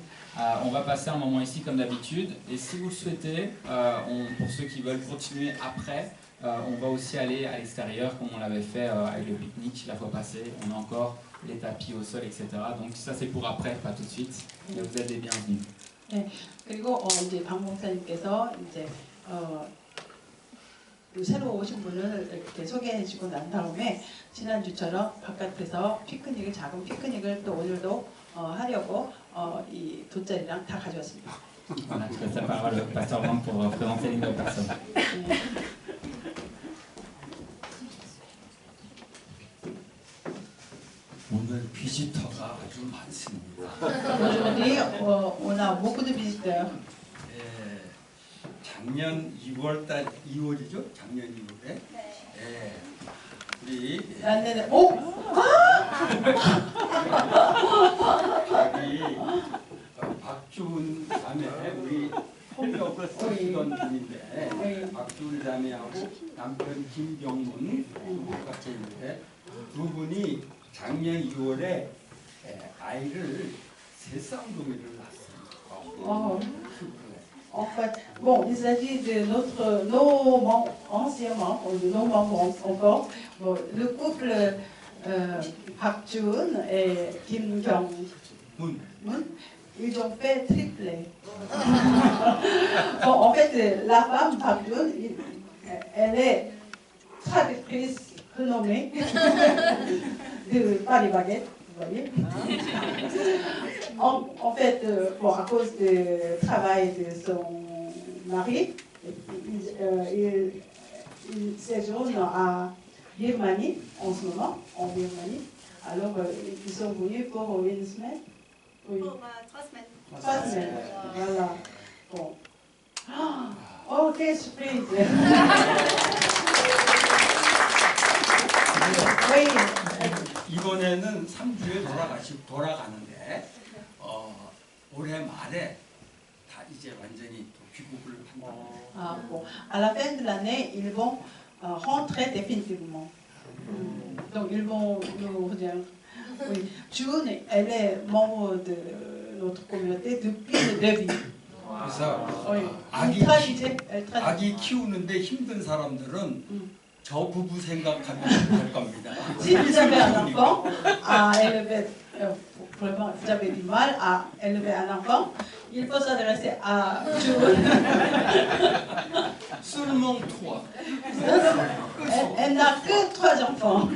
Speaker 1: on va passer un moment ici comme d'habitude. Et si vous le souhaitez, pour ceux qui veulent continuer après, on va aussi aller à l'extérieur comme on l'avait fait avec le pique-nique la fois passée. On a encore les tapis au sol, etc. Donc ça c'est pour après, pas tout de suite. Mais vous êtes les bienvenus.
Speaker 2: 네, 그리고 이제 박 목사님께서 이제 새로 오신 분을 이렇게 소개해주고 난 다음에 지난주처럼 바깥에서 작은 피크닉을 또 오늘도 하려고 이 돗자리랑 다 가져왔습니다.
Speaker 1: Voilà, je passe la parole au pasteur Bang pour présenter les nouvelles personnes.
Speaker 3: 오늘 비지터가 아주 많습니다.
Speaker 2: Aujourd'hui, on a beaucoup de visiteurs.
Speaker 3: 예, 작년 2월달 2월이죠? 작년 2월에. 예, 우리
Speaker 2: 안내는
Speaker 3: 여기 박주은 자매 우리 성역 쓰던 분인데 박주은 자매하고 남편 김경문 같이 있는데 두 분이 작년 2월에 아이를 세 쌍둥이를 낳았습니다.
Speaker 2: En fait, bon, il s'agit de nos membres, anciens membres, ou de nos membres encore. Bon, le couple Park Jun et Kim Kyung-mun, ils ont fait triplet. Bon, en fait, la femme, Park Jun, elle est traductrice renommée de Paris Baguette, vous voyez. En fait, bon, à cause du travail de son mari, il séjourne à Birmanie en ce moment, en Birmanie. Alors, ils sont venus pour une semaine. Oui.
Speaker 7: Pour 3 semaines.
Speaker 2: 3 semaines. Voilà. Bon. Oh, quelle surprise! Oui.
Speaker 3: 이번에는 3주에 돌아가는데 올해 말에 다 이제 완전히 또 귀국을 한다.
Speaker 2: Ah, bon. À la fin de l'année, ils vont rentrer définitivement. Donc, ils vont nous rejoindre. Oui. June, elle est membre de notre communauté depuis le début.
Speaker 3: 그래서
Speaker 2: Oui.
Speaker 3: 아기,
Speaker 2: Elle traduit.
Speaker 3: 아기 키우는데 힘든 사람들은 저 부부 생각하면 될 겁니다.
Speaker 2: Si vous avez un enfant à élever, vraiment, vous avez du mal à élever un enfant, il faut s'adresser à June.
Speaker 3: 쓸몽 투어.
Speaker 2: Elle n'a que 3 enfants.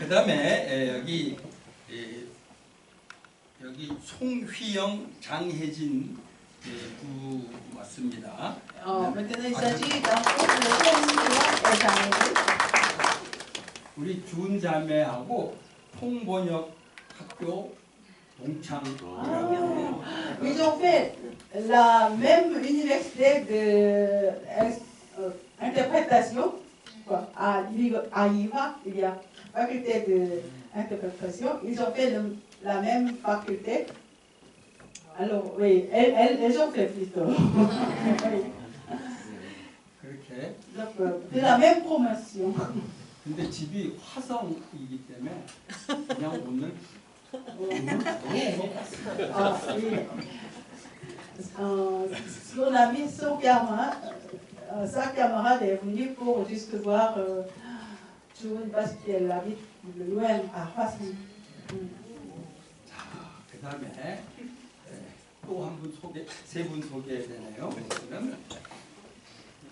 Speaker 3: 그 다음에 여기 송휘영, 장혜진 부 왔습니다.
Speaker 2: Maintenant, il s'agit d'un couple de famille.
Speaker 3: 우리 준 자매하고 통번역 학교 동창이라고.
Speaker 2: Ils ont fait la même université d'interprétation. À IVA, il y a faculté d'interprétation. Ils ont fait la même faculté. Alors, oui, elles ont fait plutôt. Oui.
Speaker 3: 그렇게.
Speaker 2: Donc, de la même promotion.
Speaker 3: 근데 집이 화성이기 때문에 그냥 오늘
Speaker 2: Ah, oui. Son ami, sa camarade est venue pour juste voir June parce qu'elle habite loin à Hwasong.
Speaker 3: 자, 그 다음에 또 한 분 세 분 소개해야 되네요. 그러면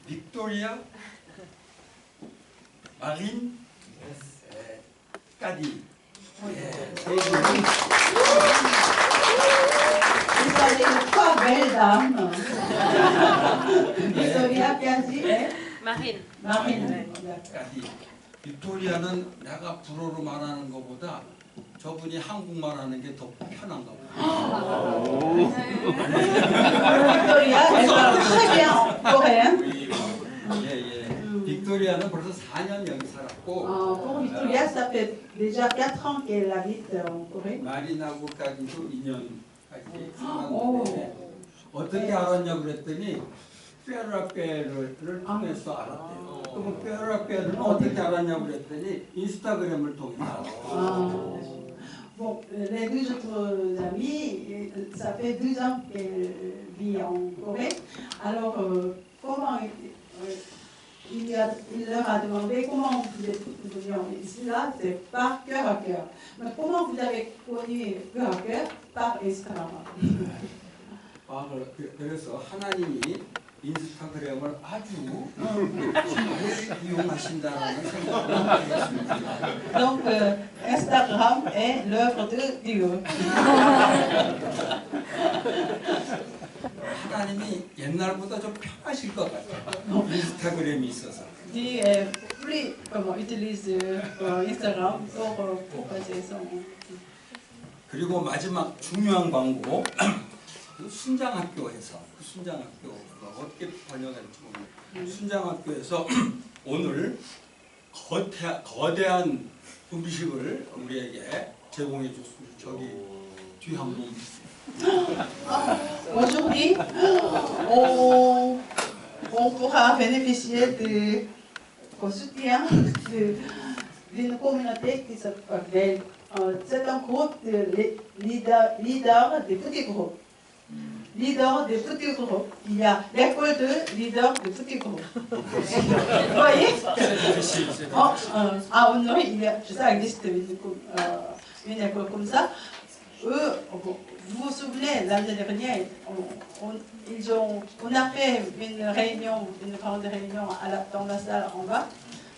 Speaker 3: 빅토리아, 마린, 까디. 세 분이
Speaker 2: Vous avez 3 belles dames. Victoria, Kazi et
Speaker 6: Marine.
Speaker 2: Marine.
Speaker 3: 까디. 빅토리아는 내가 불어로 말하는 것보다 저분이 한국말 하는 게 더 편한가 봐요.
Speaker 2: Victoria, elle parle très bien coréen.
Speaker 3: 예. 빅토리아는 벌써 4년 여기 살았고
Speaker 2: Pour Victoria, ça fait déjà 4 ans qu'elle habite en Corée.
Speaker 3: 마린하고까지도 2년까지 살았는데 어떻게 알았냐고 그랬더니 페라페를 통해서 알았대요. 그럼 페라페는 어떻게 알았냐고 그랬더니 인스타그램을 통해서 알았대요.
Speaker 2: Bon, les 2 autres amis, ça fait 2 ans qu'elle vit en Corée. Alors, comment il leur a demandé comment vous êtes venus ici, là, c'est par cœur à cœur. Mais comment vous avez connu cœur à cœur? Par Instagram.
Speaker 3: 그래서 하나님이 인스타그램을 아주 잘 이용하신다는 생각을 하게 됐습니다.
Speaker 2: Donc, Instagram est l'œuvre de Dieu.
Speaker 3: 하나님이 옛날보다 좀 편하실 것 같아요. 인스타그램이 있어서.
Speaker 2: Dieu est plus, utilise Instagram pour passer son...
Speaker 3: 그리고 마지막 중요한 광고. 그 순장학교에서 순장학교가 어떻게 번역할지 모르겠어요. 순장학교에서 오늘 거대한 음식을 우리에게 제공해 줬습니다. 저기 뒤 한번
Speaker 2: Aujourd'hui, on pourra bénéficier du soutien d'une communauté qui s'appelle. C'est un groupe de leaders de petits groupes. Leader de petits groupes. Il y a l'école de leaders de petits groupes. Vous voyez? À Honori, ça existe une école comme ça. Eux, vous vous souvenez, l'année dernière, on a fait une réunion, une grande réunion dans la salle en bas.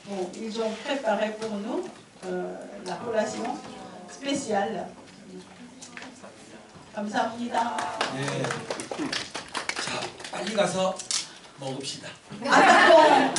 Speaker 2: Bon, ils ont préparé pour nous la collation spéciale. 감사합니다.
Speaker 3: 예. 자, 빨리 가서 먹읍시다.
Speaker 2: 아,